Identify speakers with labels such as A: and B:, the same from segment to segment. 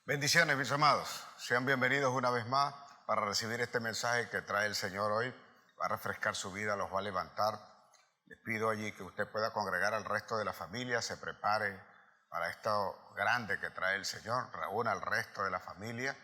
A: Bendiciones, mis amados. Sean bienvenidos una vez más para recibir este mensaje que trae el Señor hoy. Va a refrescar su vida, los va a levantar. Les pido allí que usted pueda congregar al resto de la familia, se prepare para esto grande que trae el Señor, reúna al resto de la familia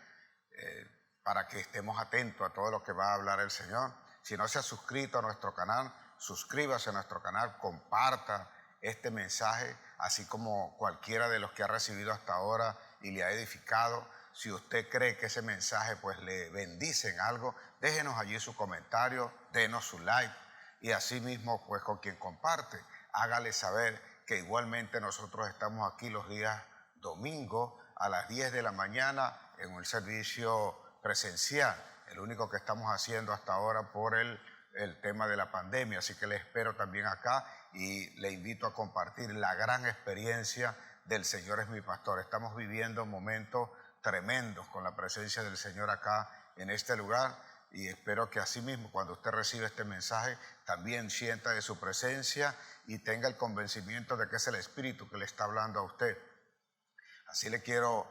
A: para que estemos atentos a todo lo que va a hablar el Señor. Si no se ha suscrito a nuestro canal, suscríbase a nuestro canal, comparta este mensaje, así como cualquiera de los que ha recibido hasta ahora y le ha edificado. Si usted cree que ese mensaje pues le bendice en algo, déjenos allí su comentario, denos su like y así mismo pues con quien comparte, hágale saber que igualmente nosotros estamos aquí los días domingos a las 10 de la mañana en un servicio presencial, el único que estamos haciendo hasta ahora por el tema de la pandemia, así que le espero también acá y le invito a compartir la gran experiencia del Señor es mi pastor. Estamos viviendo momentos tremendos con la presencia del Señor acá en este lugar y espero que así mismo cuando usted reciba este mensaje también sienta de su presencia y tenga el convencimiento de que es el Espíritu que le está hablando a usted. Así le quiero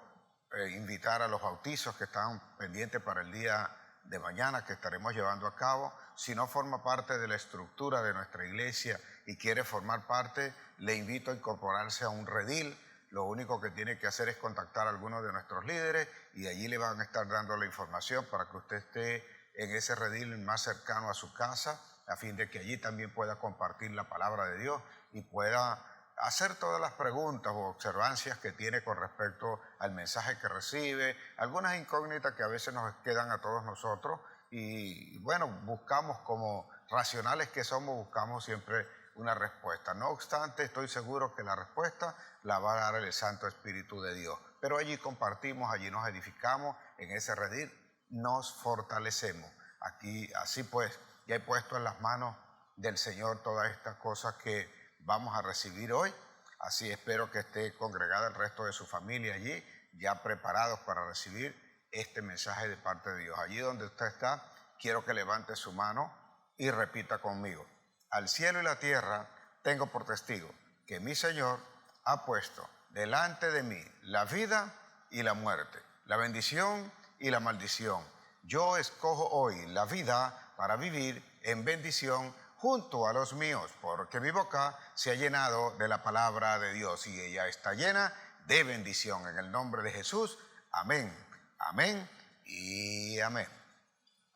A: invitar a los bautizos que están pendientes para el día de mañana que estaremos llevando a cabo. Si no forma parte de la estructura de nuestra iglesia y quiere formar parte, le invito a incorporarse a un redil. Lo único que tiene que hacer es contactar a algunos de nuestros líderes y allí le van a estar dando la información para que usted esté en ese redil más cercano a su casa, a fin de que allí también pueda compartir la palabra de Dios y pueda hacer todas las preguntas o observancias que tiene con respecto al mensaje que recibe, algunas incógnitas que a veces nos quedan a todos nosotros y bueno, buscamos como racionales que somos, buscamos siempre una respuesta. No obstante, estoy seguro que la respuesta la va a dar el Santo Espíritu de Dios. Pero allí compartimos, allí nos edificamos, en ese redil nos fortalecemos. Aquí, así pues, ya he puesto en las manos del Señor todas estas cosas que vamos a recibir hoy, así espero que esté congregada el resto de su familia allí, ya preparados para recibir este mensaje de parte de Dios. Allí donde usted está, quiero que levante su mano y repita conmigo. Al cielo y la tierra tengo por testigo que mi Señor ha puesto delante de mí la vida y la muerte, la bendición y la maldición. Yo escojo hoy la vida para vivir en bendición junto a los míos, porque mi boca se ha llenado de la palabra de Dios y ella está llena de bendición. En el nombre de Jesús, amén, amén y amén.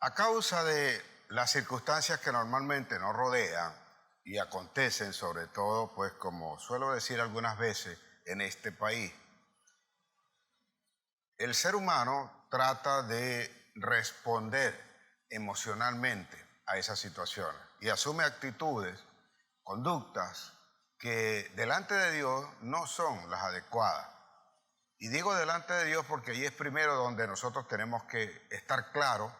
A: A causa de las circunstancias que normalmente nos rodean y acontecen, sobre todo, pues como suelo decir algunas veces en este país, el ser humano trata de responder emocionalmente a esas situaciones y asume actitudes, conductas que delante de Dios no son las adecuadas. Y digo delante de Dios porque ahí es primero donde nosotros tenemos que estar claros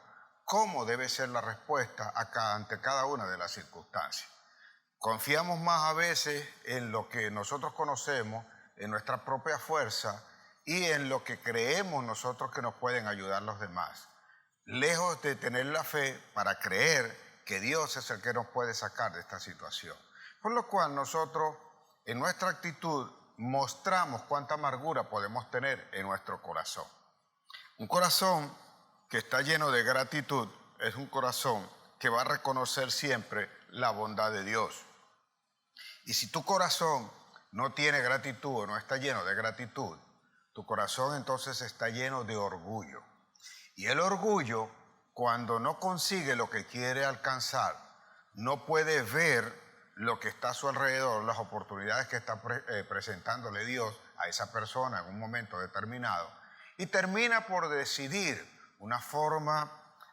A: cómo debe ser la respuesta acá ante cada una de las circunstancias. Confiamos más a veces en lo que nosotros conocemos, en nuestra propia fuerza y en lo que creemos nosotros que nos pueden ayudar los demás, lejos de tener la fe para creer que Dios es el que nos puede sacar de esta situación. Por lo cual nosotros en nuestra actitud mostramos cuánta amargura podemos tener en nuestro corazón. Un corazón que está lleno de gratitud es un corazón que va a reconocer siempre la bondad de Dios. Y si tu corazón no tiene gratitud o no está lleno de gratitud, tu corazón entonces está lleno de orgullo. Y el orgullo, cuando no consigue lo que quiere alcanzar, no puede ver lo que está a su alrededor, las oportunidades que está presentándole Dios a esa persona en un momento determinado, y termina por decidir una forma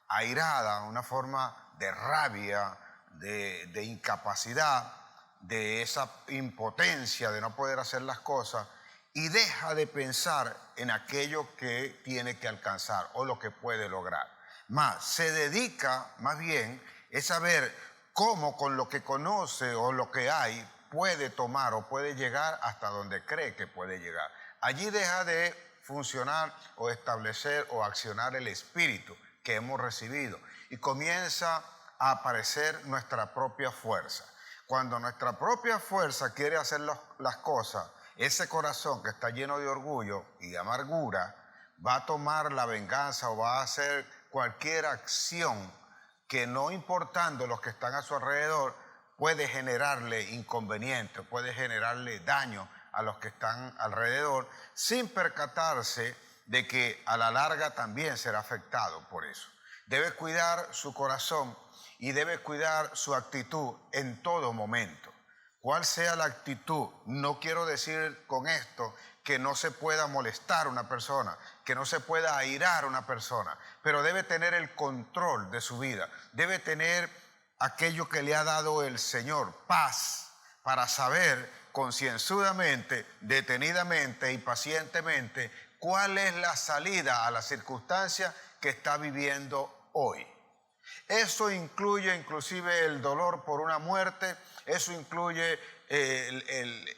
A: airada, una forma de rabia, de incapacidad, de esa impotencia de no poder hacer las cosas, y deja de pensar en aquello que tiene que alcanzar o lo que puede lograr. Más, se dedica más bien es a ver cómo con lo que conoce o lo que hay puede tomar o puede llegar hasta donde cree que puede llegar. Allí deja de funcionar o establecer o accionar el espíritu que hemos recibido y comienza a aparecer nuestra propia fuerza. Cuando nuestra propia fuerza quiere hacer las cosas, ese corazón que está lleno de orgullo y de amargura va a tomar la venganza o va a hacer cualquier acción que, no importando los que están a su alrededor, puede generarle inconveniente, puede generarle daño a los que están alrededor, sin percatarse de que a la larga también será afectado por eso. Debe cuidar su corazón y debe cuidar su actitud en todo momento. Cuál sea la actitud, no quiero decir con esto que no se pueda molestar una persona, que no se pueda airar una persona, pero debe tener el control de su vida, debe tener aquello que le ha dado el Señor, paz, para saber concienzudamente, detenidamente y pacientemente cuál es la salida a la circunstancia que está viviendo hoy. Eso incluye inclusive el dolor por una muerte, eso incluye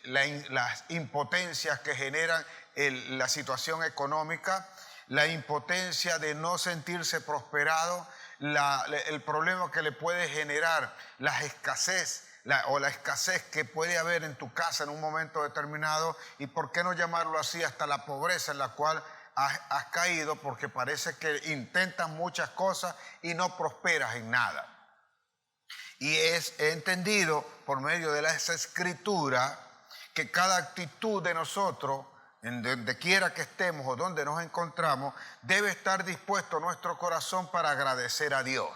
A: las impotencias que generan la situación económica, la impotencia de no sentirse prosperado, el problema que le puede generar la escasez la escasez que puede haber en tu casa en un momento determinado, y por qué no llamarlo así, hasta la pobreza en la cual has caído, porque parece que intentas muchas cosas y no prosperas en nada. Y he entendido por medio de las escrituras que cada actitud de nosotros, en donde quiera que estemos o donde nos encontramos, debe estar dispuesto nuestro corazón para agradecer a Dios.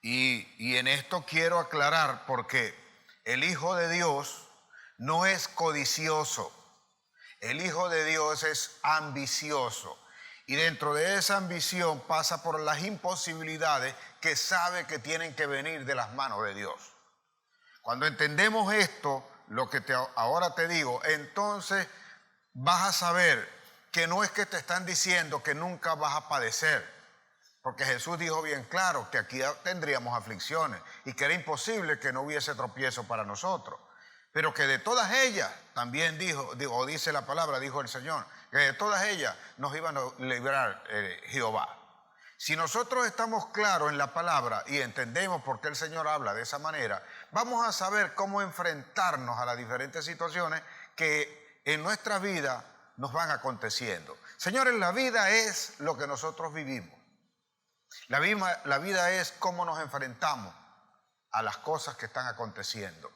A: Y en esto quiero aclarar, porque el Hijo de Dios no es codicioso, el Hijo de Dios es ambicioso, y dentro de esa ambición pasa por las imposibilidades que sabe que tienen que venir de las manos de Dios. Cuando entendemos esto, lo que ahora te digo, entonces vas a saber que no es que te están diciendo que nunca vas a padecer, porque Jesús dijo bien claro que aquí tendríamos aflicciones y que era imposible que no hubiese tropiezo para nosotros, pero que de todas ellas, también dice la palabra, dijo el Señor, que de todas ellas nos iban a librar Jehová. Si nosotros estamos claros en la palabra y entendemos por qué el Señor habla de esa manera, vamos a saber cómo enfrentarnos a las diferentes situaciones que en nuestra vida nos van aconteciendo. Señores, la vida es lo que nosotros vivimos. La vida es cómo nos enfrentamos a las cosas que están aconteciendo.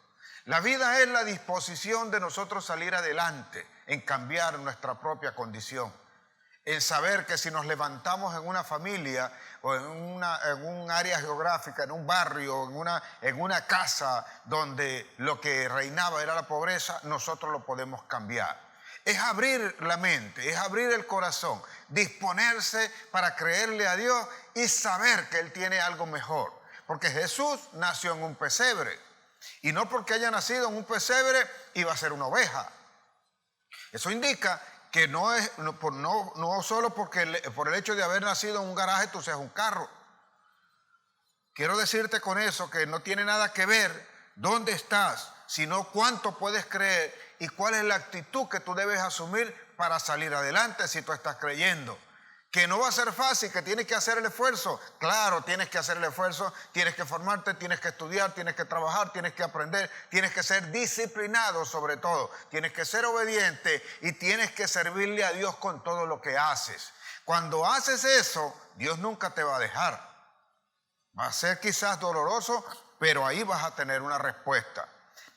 A: La vida es la disposición de nosotros salir adelante, en cambiar nuestra propia condición, en saber que si nos levantamos en una familia o en un área geográfica, en un barrio, en una casa donde lo que reinaba era la pobreza, nosotros lo podemos cambiar. Es abrir la mente, es abrir el corazón, disponerse para creerle a Dios y saber que Él tiene algo mejor. Porque Jesús nació en un pesebre, y no porque haya nacido en un pesebre iba a ser una oveja. Eso indica que no solo por el hecho de haber nacido en un garaje tú seas un carro. Quiero decirte con eso que no tiene nada que ver dónde estás, sino cuánto puedes creer y cuál es la actitud que tú debes asumir para salir adelante si tú estás creyendo. Que no va a ser fácil, que tienes que hacer el esfuerzo. Claro, tienes que hacer el esfuerzo, tienes que formarte, tienes que estudiar, tienes que trabajar, tienes que aprender, tienes que ser disciplinado sobre todo, tienes que ser obediente y tienes que servirle a Dios con todo lo que haces. Cuando haces eso, Dios nunca te va a dejar. Va a ser quizás doloroso, pero ahí vas a tener una respuesta.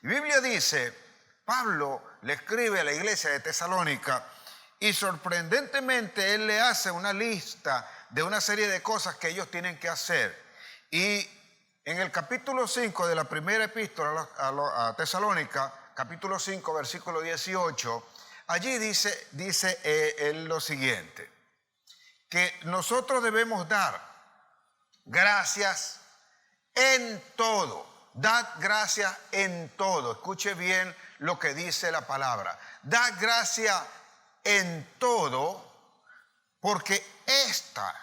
A: La Biblia dice, Pablo le escribe a la iglesia de Tesalónica y sorprendentemente él le hace una lista de una serie de cosas que ellos tienen que hacer. Y en el capítulo 5 de la primera epístola a Tesalónica, capítulo 5, versículo 18, allí dice él lo siguiente, que nosotros debemos dar gracias en todo. Dad gracias en todo. Escuche bien lo que dice la palabra. Dad gracias en todo, porque esta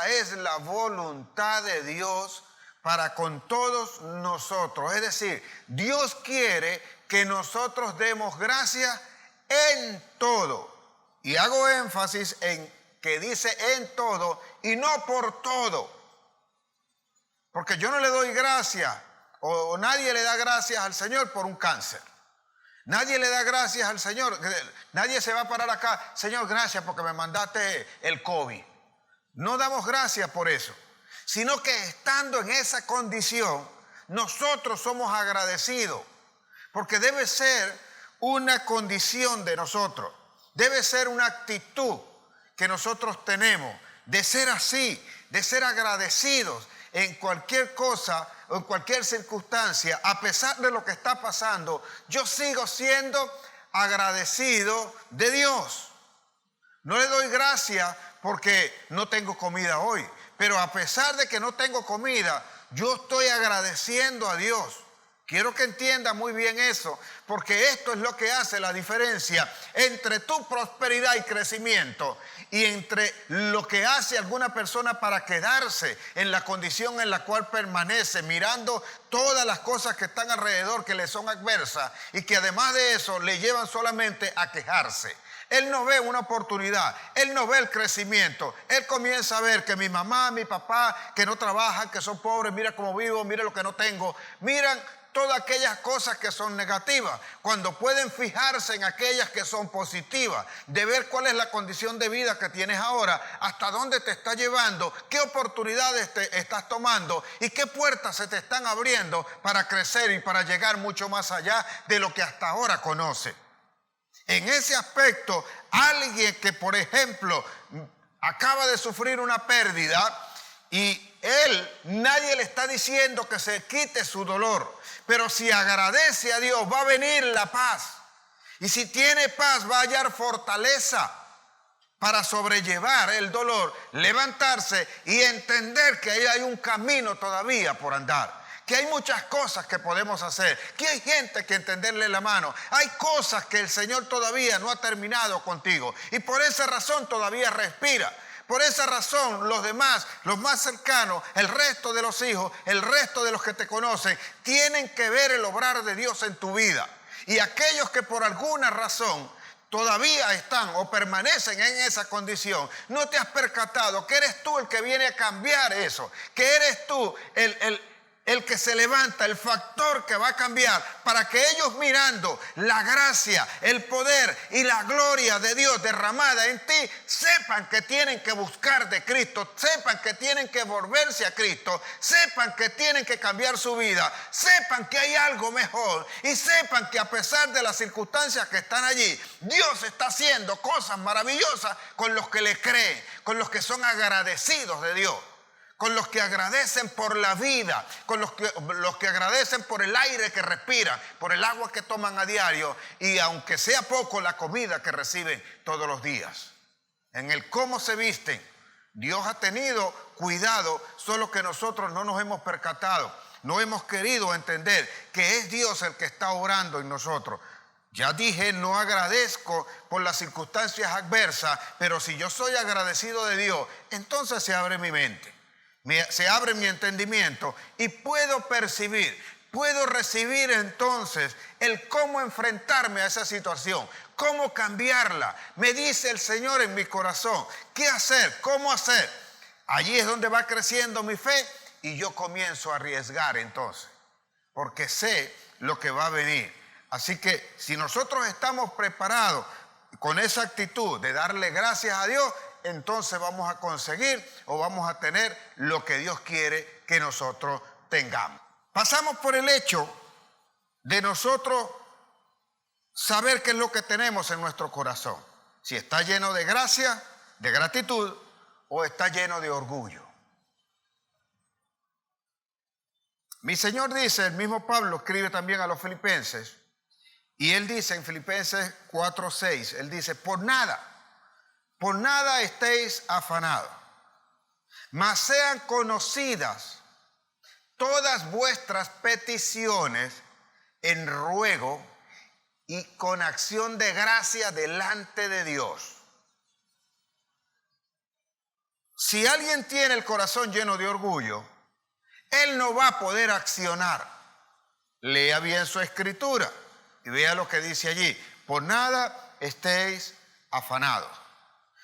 A: es la voluntad de Dios para con todos nosotros. Es decir, Dios quiere que nosotros demos gracias en todo. Y hago énfasis en que dice en todo y no por todo. Porque yo no le doy gracias o nadie le da gracias al Señor por un cáncer. Nadie le da gracias al Señor. Nadie se va a parar acá, Señor, gracias porque me mandaste el COVID. No damos gracias por eso, sino que estando en esa condición, nosotros somos agradecidos, porque debe ser una condición de nosotros, debe ser una actitud que nosotros tenemos, de ser así, de ser agradecidos en cualquier cosa o en cualquier circunstancia. A pesar de lo que está pasando, yo sigo siendo agradecido de Dios. No le doy gracias porque no tengo comida hoy, pero a pesar de que no tengo comida, yo estoy agradeciendo a Dios. Quiero que entienda muy bien eso, porque esto es lo que hace la diferencia entre tu prosperidad y crecimiento y entre lo que hace alguna persona para quedarse en la condición en la cual permanece, mirando todas las cosas que están alrededor que le son adversas y que además de eso le llevan solamente a quejarse. Él no ve una oportunidad, él no ve el crecimiento. Él comienza a ver que mi mamá, mi papá, que no trabajan, que son pobres, mira cómo vivo, mira lo que no tengo. Miran todas aquellas cosas que son negativas, cuando pueden fijarse en aquellas que son positivas, de ver cuál es la condición de vida que tienes ahora, hasta dónde te está llevando, qué oportunidades te estás tomando y qué puertas se te están abriendo para crecer y para llegar mucho más allá de lo que hasta ahora conoces. En ese aspecto, alguien que, por ejemplo, acaba de sufrir una pérdida y nadie le está diciendo que se quite su dolor, pero si agradece a Dios, va a venir la paz. Y si tiene paz, va a hallar fortaleza para sobrellevar el dolor, levantarse y entender que ahí hay un camino todavía por andar. Que hay muchas cosas que podemos hacer, que hay gente que tenderle la mano, hay cosas que el Señor todavía no ha terminado contigo y por esa razón todavía respira. Por esa razón los demás, los más cercanos, el resto de los hijos, el resto de los que te conocen, tienen que ver el obrar de Dios en tu vida. Y aquellos que por alguna razón todavía están o permanecen en esa condición, no te has percatado que eres tú el que viene a cambiar eso, que eres tú el que se levanta, el factor que va a cambiar para que ellos mirando la gracia, el poder y la gloria de Dios derramada en ti, sepan que tienen que buscar de Cristo, sepan que tienen que volverse a Cristo, sepan que tienen que cambiar su vida, sepan que hay algo mejor y sepan que a pesar de las circunstancias que están allí, Dios está haciendo cosas maravillosas con los que le creen, con los que son agradecidos de Dios, con los que agradecen por la vida, con los que agradecen por el aire que respiran, por el agua que toman a diario y aunque sea poco la comida que reciben todos los días. En el cómo se visten, Dios ha tenido cuidado, solo que nosotros no nos hemos percatado, no hemos querido entender que es Dios el que está obrando en nosotros. Ya dije, no agradezco por las circunstancias adversas, pero si yo soy agradecido de Dios, entonces se abre mi mente. Se abre mi entendimiento y puedo percibir, puedo recibir entonces el cómo enfrentarme a esa situación, cómo cambiarla. Me dice el Señor en mi corazón, ¿qué hacer? ¿Cómo hacer? Allí es donde va creciendo mi fe y yo comienzo a arriesgar entonces, porque sé lo que va a venir. Así que si nosotros estamos preparados con esa actitud de darle gracias a Dios, entonces vamos a conseguir o vamos a tener lo que Dios quiere que nosotros tengamos. Pasamos por el hecho de nosotros saber qué es lo que tenemos en nuestro corazón. Si está lleno de gracia, de gratitud o está lleno de orgullo. Mi Señor dice, el mismo Pablo escribe también a los filipenses, y él dice en Filipenses 4:6, él dice, por nada estéis afanados, mas sean conocidas todas vuestras peticiones en ruego y con acción de gracia delante de Dios. Si alguien tiene el corazón lleno de orgullo, él no va a poder accionar. Lea bien su escritura y vea lo que dice allí. Por nada estéis afanados,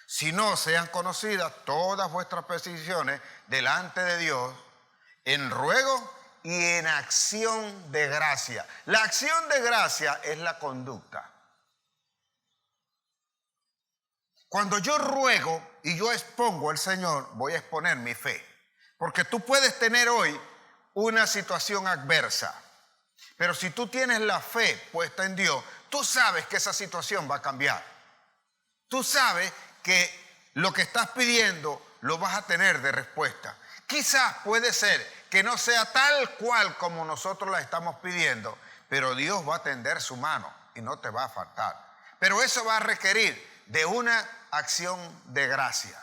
A: sino sean conocidas todas vuestras peticiones delante de Dios en ruego y en acción de gracia. La acción de gracia es la conducta. Cuando yo ruego y yo expongo al Señor, voy a exponer mi fe. Porque tú puedes tener hoy una situación adversa, pero si tú tienes la fe puesta en Dios, tú sabes que esa situación va a cambiar. Tú sabes que lo que estás pidiendo lo vas a tener de respuesta. Quizás puede ser que no sea tal cual como nosotros la estamos pidiendo, pero Dios va a tender su mano y no te va a faltar. Pero eso va a requerir de una acción de gracia.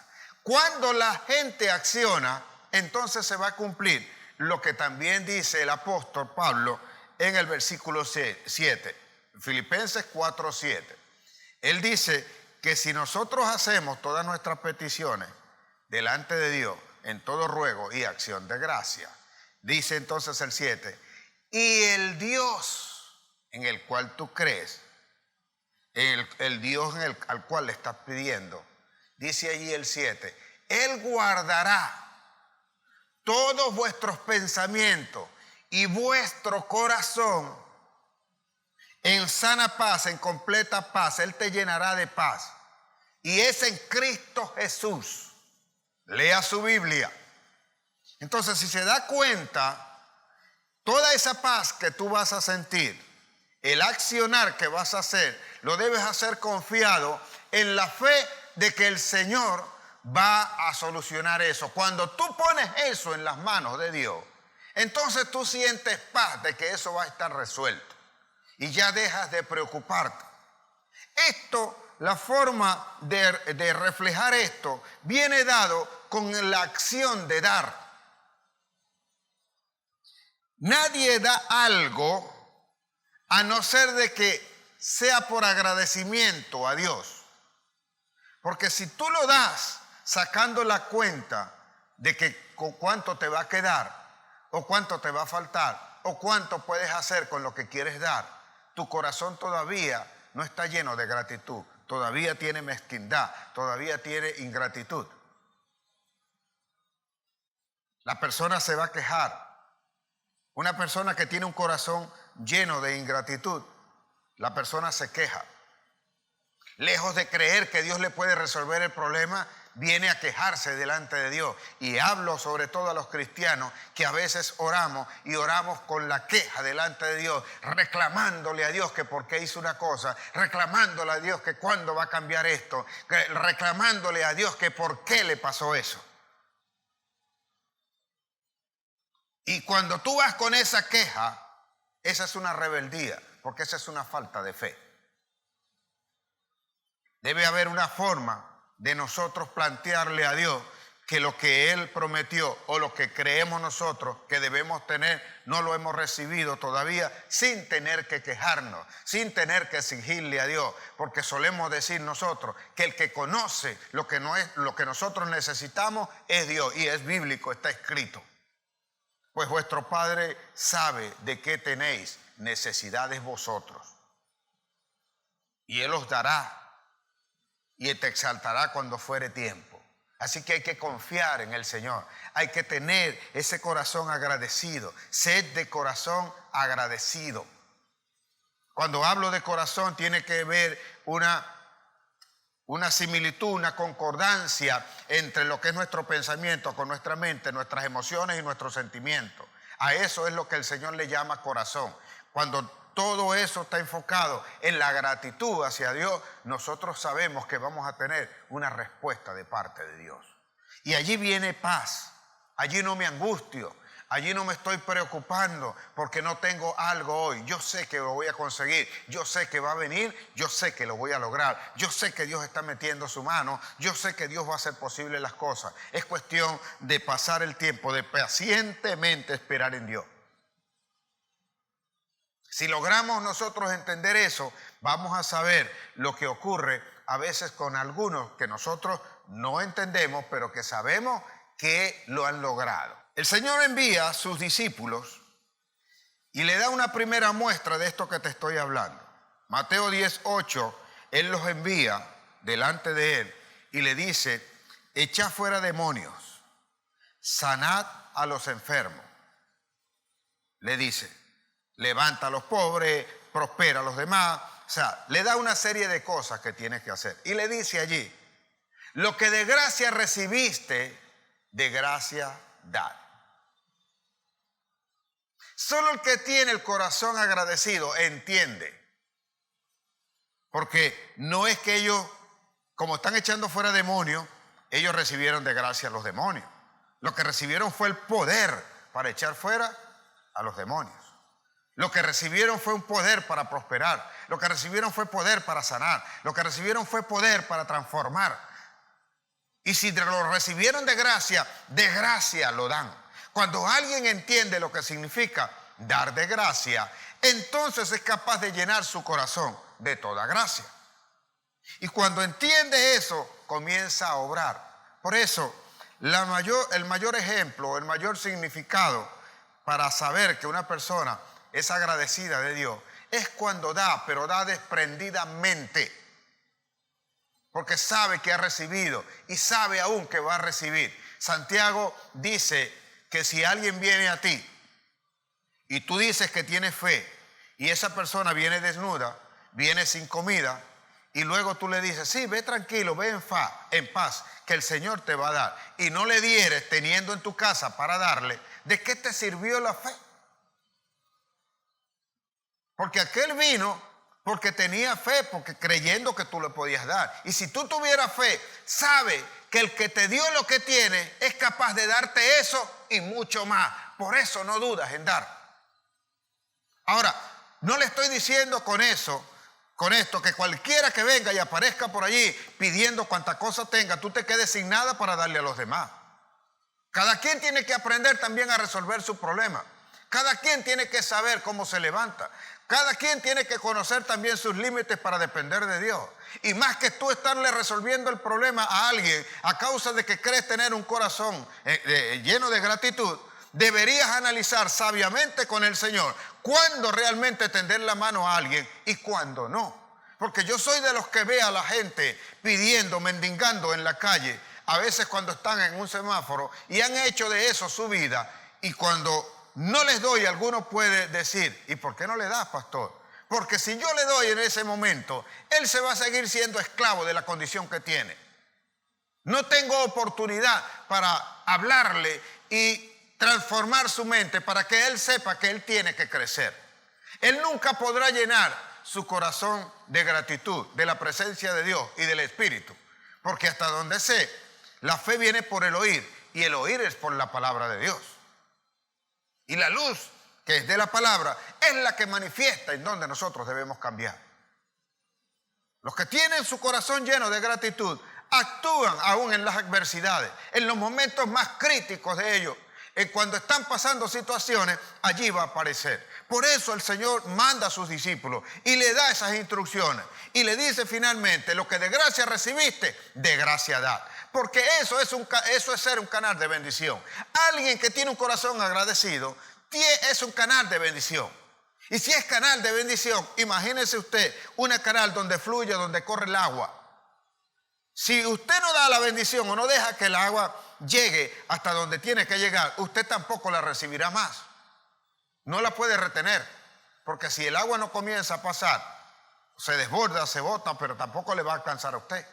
A: Cuando la gente acciona, entonces se va a cumplir lo que también dice el apóstol Pablo en el versículo 7, Filipenses 4:7. Él dice que si nosotros hacemos todas nuestras peticiones delante de Dios en todo ruego y acción de gracia, dice entonces el 7, y el Dios en el cual tú crees, el Dios al cual le estás pidiendo, dice allí el 7, Él guardará todos vuestros pensamientos y vuestro corazón en sana paz, en completa paz. Él te llenará de paz. Y es en Cristo Jesús. Lea su Biblia. Entonces, si se da cuenta, toda esa paz que tú vas a sentir, el accionar que vas a hacer, lo debes hacer confiado en la fe de que el Señor va a solucionar eso. Cuando tú pones eso en las manos de Dios, entonces tú sientes paz de que eso va a estar resuelto y ya dejas de preocuparte. La forma de reflejar esto viene dado con la acción de dar. Nadie da algo a no ser de que sea por agradecimiento a Dios. Porque si tú lo das sacando la cuenta de que con cuánto te va a quedar, o cuánto te va a faltar, o cuánto puedes hacer con lo que quieres dar, tu corazón todavía no está lleno de gratitud, todavía tiene mezquindad, todavía tiene ingratitud. La persona se va a quejar. Una persona que tiene un corazón lleno de ingratitud, la persona se queja. Lejos de creer que Dios le puede resolver el problema, viene a quejarse delante de Dios. Y hablo sobre todo a los cristianos que a veces oramos y oramos con la queja delante de Dios, reclamándole a Dios que por qué hizo una cosa, reclamándole a Dios que cuándo va a cambiar esto, reclamándole a Dios que por qué le pasó eso. Y cuando tú vas con esa queja, esa es una rebeldía, porque esa es una falta de fe. Debe haber una forma de nosotros plantearle a Dios que lo que Él prometió o lo que creemos nosotros que debemos tener, no lo hemos recibido todavía, sin tener que quejarnos, sin tener que exigirle a Dios, porque solemos decir nosotros que el que conoce lo que nosotros necesitamos es Dios, y es bíblico, está escrito. Pues vuestro Padre sabe de qué tenéis necesidades vosotros, y Él os dará y te exaltará cuando fuere tiempo. Así que hay que confiar en el Señor, hay que tener ese corazón agradecido, sed de corazón agradecido. Cuando hablo de corazón tiene que ver una similitud, una concordancia entre lo que es nuestro pensamiento con nuestra mente, nuestras emociones y nuestros sentimientos. A eso es lo que el Señor le llama corazón. Cuando todo eso está enfocado en la gratitud hacia Dios, nosotros sabemos que vamos a tener una respuesta de parte de Dios. Y allí viene paz, allí no me angustio, allí no me estoy preocupando porque no tengo algo hoy. Yo sé que lo voy a conseguir, yo sé que va a venir, yo sé que lo voy a lograr, yo sé que Dios está metiendo su mano, yo sé que Dios va a hacer posible las cosas. Es cuestión de pasar el tiempo, de pacientemente esperar en Dios. Si logramos nosotros entender eso, vamos a saber lo que ocurre a veces con algunos que nosotros no entendemos, pero que sabemos que lo han logrado. El Señor envía a sus discípulos y le da una primera muestra de esto que te estoy hablando. Mateo 10:8, Él los envía delante de Él y le dice: echad fuera demonios, sanad a los enfermos. le dice, levanta a los pobres, prospera a los demás. O sea, le da una serie de cosas que tienes que hacer. Y le dice allí, lo que de gracia recibiste, de gracia dad. Solo el que tiene el corazón agradecido entiende. Porque no es que ellos, como están echando fuera demonios, ellos recibieron de gracia a los demonios. Lo que recibieron fue el poder para echar fuera a los demonios. Lo que recibieron fue un poder para prosperar. Lo que recibieron fue poder para sanar. Lo que recibieron fue poder para transformar. Y si lo recibieron de gracia lo dan. Cuando alguien entiende lo que significa dar de gracia, entonces es capaz de llenar su corazón de toda gracia. Y cuando entiende eso, comienza a obrar. Por eso, el mayor ejemplo, el mayor significado para saber que una persona es agradecida de Dios es cuando da, pero da desprendidamente. Porque sabe que ha recibido y sabe aún que va a recibir. Santiago dice que si alguien viene a ti y tú dices que tienes fe y esa persona viene desnuda, viene sin comida y luego tú le dices, sí, ve tranquilo, ve en paz, que el Señor te va a dar, y no le dieres teniendo en tu casa para darle, ¿de qué te sirvió la fe? Porque aquel vino porque tenía fe, porque creyendo que tú le podías dar. Y si tú tuvieras fe, sabe que el que te dio lo que tiene es capaz de darte eso y mucho más. Por eso no dudas en dar. Ahora, no le estoy diciendo con esto, que cualquiera que venga y aparezca por allí pidiendo cuanta cosa tenga, tú te quedes sin nada para darle a los demás. Cada quien tiene que aprender también a resolver su problema. Cada quien tiene que saber cómo se levanta. Cada quien tiene que conocer también sus límites para depender de Dios. Y más que tú estarle resolviendo el problema a alguien a causa de que crees tener un corazón lleno de gratitud, deberías analizar sabiamente con el Señor cuándo realmente tender la mano a alguien y cuándo no. Porque yo soy de los que ve a la gente pidiendo, mendigando en la calle, a veces cuando están en un semáforo y han hecho de eso su vida, y cuando no les doy, alguno puede decir, ¿y por qué no le das, pastor? Porque si yo le doy en ese momento, él se va a seguir siendo esclavo de la condición que tiene. No tengo oportunidad para hablarle y transformar su mente para que él sepa que él tiene que crecer. Él nunca podrá llenar su corazón de gratitud, de la presencia de Dios y del Espíritu. Porque hasta donde sé, la fe viene por el oír y el oír es por la palabra de Dios. Y la luz que es de la palabra es la que manifiesta en donde nosotros debemos cambiar. Los que tienen su corazón lleno de gratitud actúan aún en las adversidades, en los momentos más críticos de ellos. Cuando están pasando situaciones, allí va a aparecer. Por eso el Señor manda a sus discípulos y le da esas instrucciones. Y le dice finalmente, lo que de gracia recibiste, de gracia da. Porque eso es ser un canal de bendición. Alguien que tiene un corazón agradecido es un canal de bendición. Y si es canal de bendición, imagínese usted una canal donde fluye, donde corre el agua. Si usted no da la bendición o no deja que el agua llegue hasta donde tiene que llegar, usted tampoco la recibirá más. No la puede retener, porque si el agua no comienza a pasar, se desborda, se bota, pero tampoco le va a alcanzar a usted.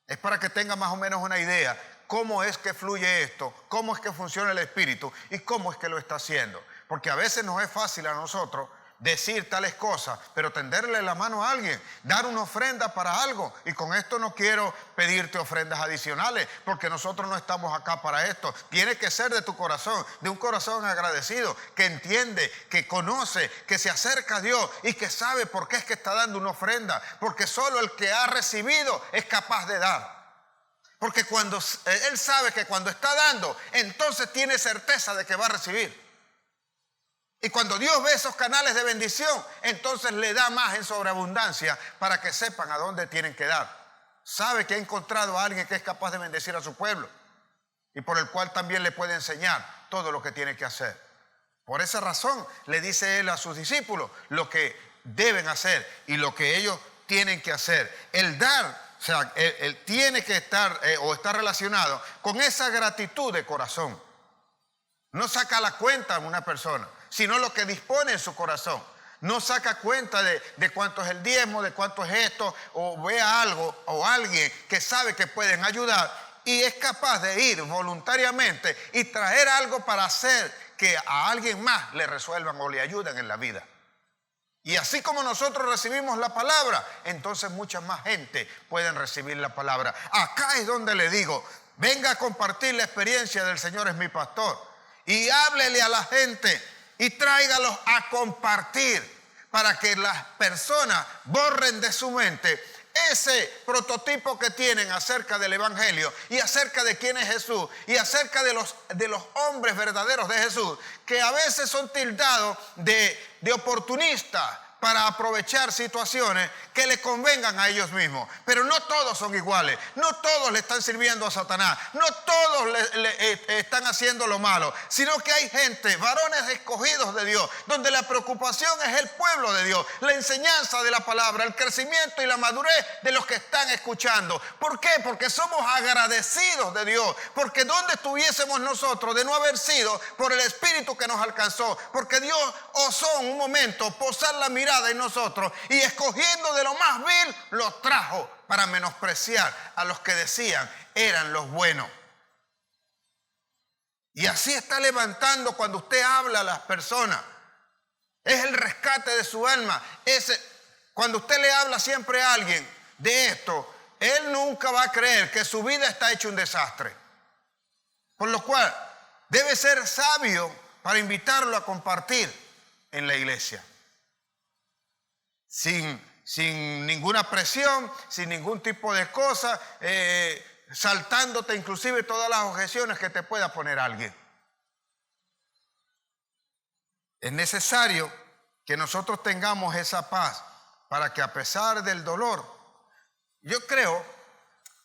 A: Es para que tenga más o menos una idea cómo es que fluye esto, cómo es que funciona el Espíritu y cómo es que lo está haciendo. Porque a veces nos es fácil a nosotros decir tales cosas, pero tenderle la mano a alguien, dar una ofrenda para algo. Y con esto no quiero pedirte ofrendas adicionales, porque nosotros no estamos acá para esto. Tiene que ser de tu corazón, de un corazón agradecido, que entiende, que conoce, que se acerca a Dios y que sabe por qué es que está dando una ofrenda. Porque solo el que ha recibido es capaz de dar. Porque cuando él sabe que cuando está dando, entonces tiene certeza de que va a recibir. Y cuando Dios ve esos canales de bendición, entonces le da más en sobreabundancia para que sepan a dónde tienen que dar. Sabe que ha encontrado a alguien que es capaz de bendecir a su pueblo y por el cual también le puede enseñar todo lo que tiene que hacer. Por esa razón le dice él a sus discípulos lo que deben hacer y lo que ellos tienen que hacer. El dar, o sea, él tiene que estar o está relacionado con esa gratitud de corazón. No saca la cuenta a una persona. sino lo que dispone en su corazón. No saca cuenta de cuánto es el diezmo, de cuánto es esto, o ve a algo o a alguien que sabe que pueden ayudar y es capaz de ir voluntariamente y traer algo para hacer que a alguien más le resuelvan o le ayuden en la vida. Y así como nosotros recibimos la palabra, entonces mucha más gente pueden recibir la palabra. Acá es donde le digo, venga a compartir la experiencia del Señor es mi pastor y háblele a la gente y tráigalos a compartir para que las personas borren de su mente ese prototipo que tienen acerca del Evangelio y acerca de quién es Jesús y acerca de los hombres verdaderos de Jesús, que a veces son tildados de oportunistas para aprovechar situaciones que le convengan a ellos mismos. Pero no todos son iguales, no todos le están sirviendo a Satanás, no todos le están haciendo lo malo, sino que hay gente, varones escogidos de Dios, donde la preocupación es el pueblo de Dios, la enseñanza de la palabra, el crecimiento y la madurez de los que están escuchando. ¿Por qué? Porque somos agradecidos de Dios, porque ¿dónde estuviésemos nosotros de no haber sido por el Espíritu que nos alcanzó? Porque Dios osó en un momento posar la mirada en nosotros y escogiendo de lo más vil los trajo para menospreciar a los que decían eran los buenos. Y así está levantando cuando usted habla a las personas. Es el rescate de su alma. Cuando usted le habla siempre a alguien de esto, él nunca va a creer que su vida está hecha un desastre. Por lo cual debe ser sabio para invitarlo a compartir en la iglesia. Sin ninguna presión, sin ningún tipo de cosa, saltándote inclusive todas las objeciones que te pueda poner alguien. Es necesario que nosotros tengamos esa paz para que a pesar del dolor, yo creo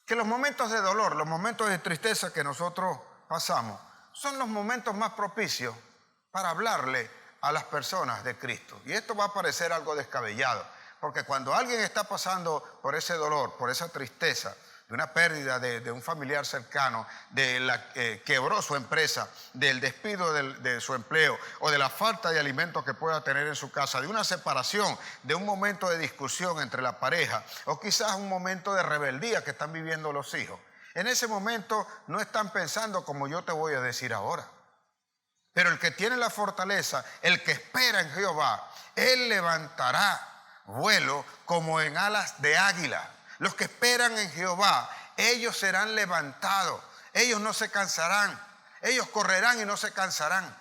A: que los momentos de dolor, los momentos de tristeza que nosotros pasamos, son los momentos más propicios para hablarle a las personas de Cristo. Y esto va a parecer algo descabellado, porque cuando alguien está pasando por ese dolor, por esa tristeza, de una pérdida de un familiar cercano, quebró su empresa, del despido de su empleo o de la falta de alimentos que pueda tener en su casa, de una separación, de un momento de discusión entre la pareja o quizás un momento de rebeldía que están viviendo los hijos. En ese momento no están pensando como yo te voy a decir ahora. Pero el que tiene la fortaleza, el que espera en Jehová, él levantará vuelo como en alas de águila. Los que esperan en Jehová, ellos serán levantados, ellos no se cansarán, ellos correrán y no se cansarán.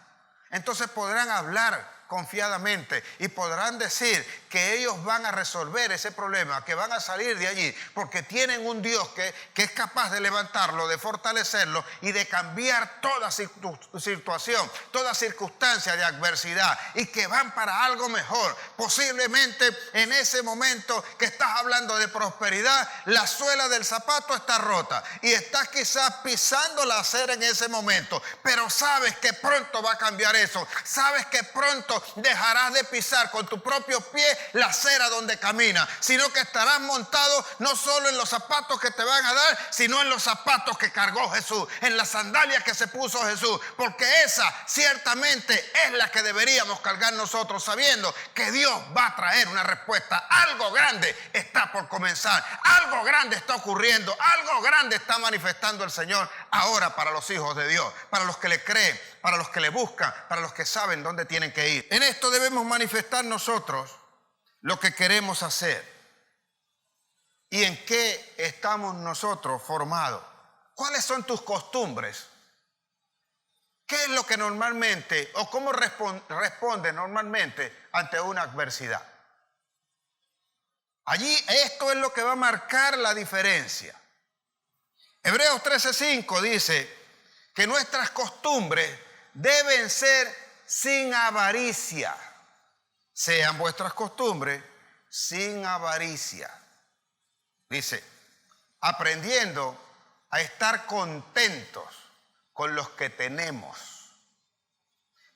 A: Entonces podrán hablar confiadamente y podrán decir que ellos van a resolver ese problema, que van a salir de allí, porque tienen un Dios que es capaz de levantarlo, de fortalecerlo y de cambiar toda situación, toda circunstancia de adversidad, y que van para algo mejor. Posiblemente en ese momento que estás hablando de prosperidad, la suela del zapato está rota y estás quizás pisando la acera en ese momento, pero sabes que pronto va a cambiar eso, sabes que pronto dejarás de pisar con tu propio pie la acera donde caminas, sino que estarás montado no solo en los zapatos que te van a dar, sino en los zapatos que cargó Jesús, en las sandalias que se puso Jesús, porque esa ciertamente es la que deberíamos cargar nosotros, sabiendo que Dios va a traer una respuesta. Algo grande está por comenzar, algo grande está ocurriendo, algo grande está manifestando el Señor ahora para los hijos de Dios, para los que le creen, para los que le buscan, para los que saben dónde tienen que ir. En esto debemos manifestar nosotros lo que queremos hacer y en qué estamos nosotros formados. ¿Cuáles son tus costumbres? ¿Qué es lo que normalmente o cómo responde normalmente ante una adversidad? Allí esto es lo que va a marcar la diferencia. Hebreos 13:5 dice que nuestras costumbres deben ser sin avaricia. Sean vuestras costumbres sin avaricia. Dice, aprendiendo a estar contentos con los que tenemos.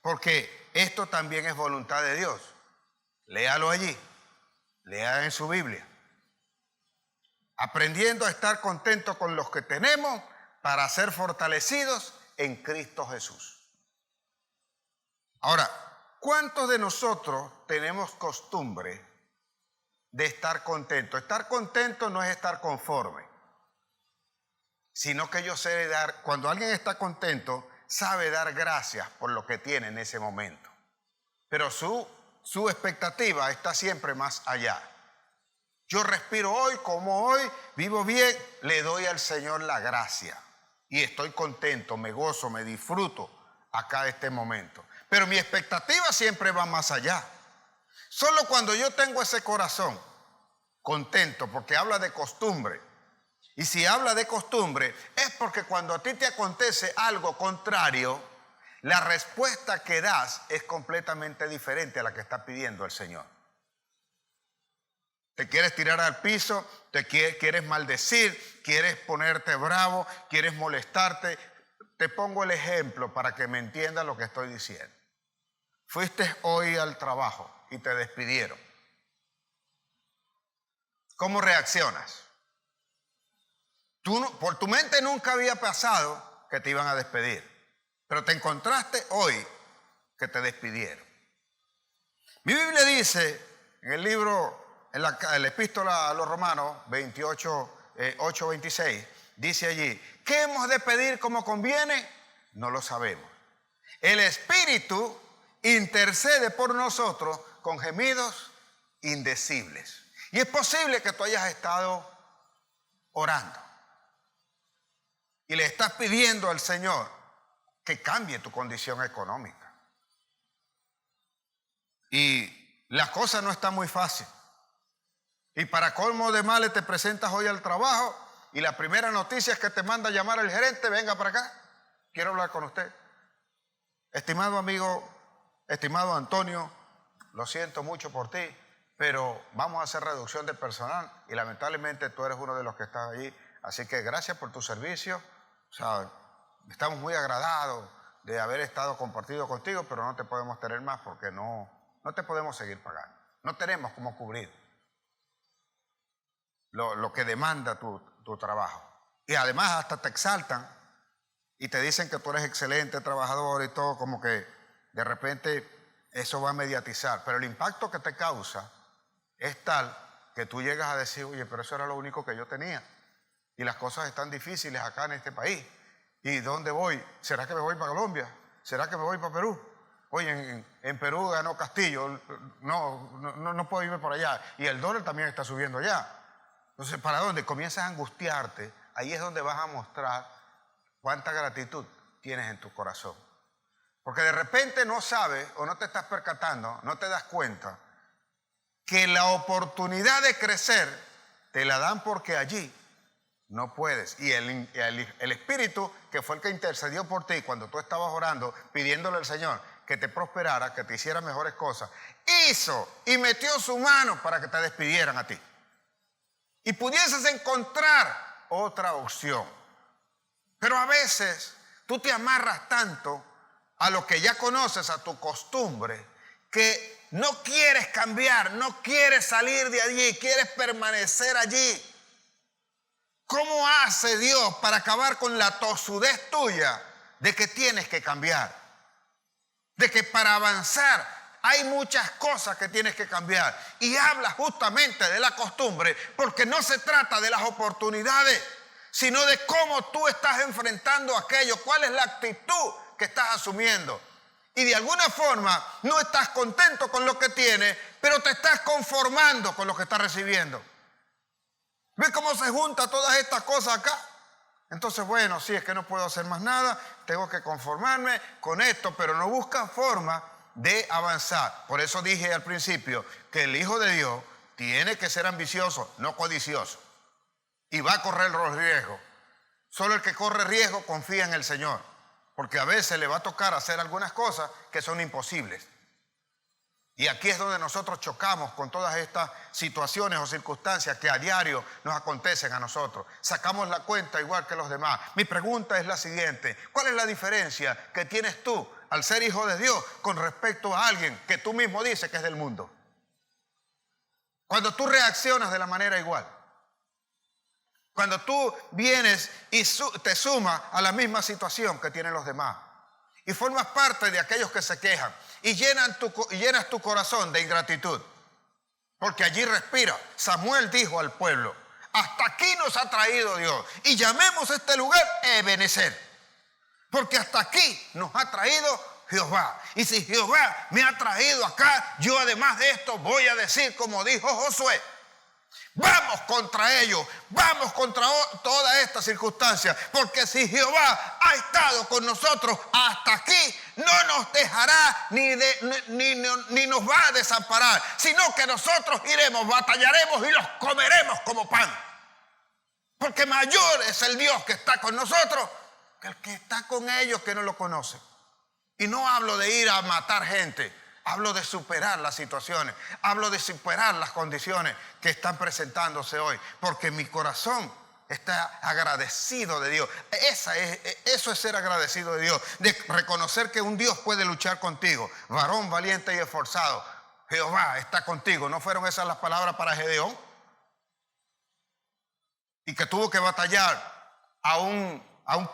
A: Porque esto también es voluntad de Dios. Léalo allí. Lea en su Biblia. Aprendiendo a estar contentos con los que tenemos para ser fortalecidos en Cristo Jesús. Ahora, ¿cuántos de nosotros tenemos costumbre de estar contentos? Estar contento no es estar conforme, sino que yo sé dar, cuando alguien está contento, sabe dar gracias por lo que tiene en ese momento. Pero su expectativa está siempre más allá. Yo respiro hoy, como hoy, vivo bien, le doy al Señor la gracia. Y estoy contento, me gozo, me disfruto acá de este momento. Pero mi expectativa siempre va más allá. Solo cuando yo tengo ese corazón contento, porque habla de costumbre. Y si habla de costumbre, es porque cuando a ti te acontece algo contrario, la respuesta que das es completamente diferente a la que está pidiendo el Señor. Te quieres tirar al piso, quieres maldecir, quieres ponerte bravo, quieres molestarte. Te pongo el ejemplo para que me entiendas lo que estoy diciendo. Fuiste hoy al trabajo y te despidieron. ¿Cómo reaccionas? Por tu mente nunca había pasado que te iban a despedir, pero te encontraste hoy que te despidieron. Mi Biblia dice en el libro, en la epístola a los Romanos 8:26, dice allí, ¿qué hemos de pedir como conviene? No lo sabemos. El Espíritu intercede por nosotros con gemidos indecibles. Y es posible que tú hayas estado orando y le estás pidiendo al Señor que cambie tu condición económica. Y la cosa no está muy fácil. Y para colmo de males te presentas hoy al trabajo y la primera noticia es que te manda a llamar al gerente, venga para acá, quiero hablar con usted. Estimado amigo, estimado Antonio, lo siento mucho por ti, pero vamos a hacer reducción de personal y lamentablemente tú eres uno de los que estás allí. Así que gracias por tu servicio. O sea, estamos muy agradados de haber estado compartido contigo, pero no te podemos tener más porque no te podemos seguir pagando. No tenemos cómo cubrir lo que demanda tu trabajo. Y además hasta te exaltan y te dicen que tú eres excelente trabajador y todo, como que de repente eso va a mediatizar. Pero el impacto que te causa es tal que tú llegas a decir, oye, pero eso era lo único que yo tenía. Y las cosas están difíciles acá en este país. ¿Y dónde voy? ¿Será que me voy para Colombia? ¿Será que me voy para Perú? Oye, en Perú ganó Castillo. No puedo irme por allá. Y el dólar también está subiendo allá. Entonces, ¿para dónde? Comienzas a angustiarte. Ahí es donde vas a mostrar cuánta gratitud tienes en tu corazón. Porque de repente no sabes o no te estás percatando, no te das cuenta que la oportunidad de crecer te la dan porque allí no puedes. Y el Espíritu, que fue el que intercedió por ti cuando tú estabas orando, pidiéndole al Señor que te prosperara, que te hiciera mejores cosas, hizo y metió su mano para que te despidieran a ti. Y pudieses encontrar otra opción. Pero a veces tú te amarras tanto a lo que ya conoces, a tu costumbre, que no quieres cambiar, no quieres salir de allí, quieres permanecer allí. ¿Cómo hace Dios para acabar con la tosudez tuya de que tienes que cambiar? De que para avanzar hay muchas cosas que tienes que cambiar. Y habla justamente de la costumbre, porque no se trata de las oportunidades, sino de cómo tú estás enfrentando aquello, cuál es la actitud que estás asumiendo. Y de alguna forma no estás contento con lo que tienes, pero te estás conformando con lo que estás recibiendo. ¿Ves cómo se juntan todas estas cosas acá? Entonces, bueno, sí, es que no puedo hacer más nada, tengo que conformarme con esto, pero no buscan forma de avanzar. Por eso dije al principio que el Hijo de Dios tiene que ser ambicioso, no codicioso. Y va a correr los riesgos. Solo el que corre riesgo confía en el Señor, porque a veces le va a tocar hacer algunas cosas que son imposibles. Y aquí es donde nosotros chocamos con todas estas situaciones o circunstancias que a diario nos acontecen a nosotros. Sacamos la cuenta igual que los demás. Mi pregunta es la siguiente: ¿cuál es la diferencia que tienes tú al ser hijo de Dios con respecto a alguien que tú mismo dices que es del mundo? Cuando tú reaccionas de la manera igual. Cuando tú vienes y te sumas a la misma situación que tienen los demás. y formas parte de aquellos que se quejan y llenas tu corazón de ingratitud, porque allí respira. Samuel dijo al pueblo: hasta aquí nos ha traído Dios, y llamemos a este lugar Ebenezer, porque hasta aquí nos ha traído Jehová. Y si Jehová me ha traído acá, yo además de esto voy a decir como dijo Josué: vamos contra ellos, vamos contra toda esta circunstancia, porque si Jehová ha estado con nosotros hasta aquí, no nos dejará ni nos va a desamparar, sino que nosotros iremos, batallaremos y los comeremos como pan, porque mayor es el Dios que está con nosotros que el que está con ellos que no lo conocen. Y no hablo de ir a matar gente, hablo de superar las situaciones, hablo de superar las condiciones que están presentándose hoy, porque mi corazón está agradecido de Dios. Eso es ser agradecido de Dios, de reconocer que un Dios puede luchar contigo. Varón valiente y esforzado, Jehová está contigo. ¿No fueron esas las palabras para Gedeón? Y que tuvo que batallar a un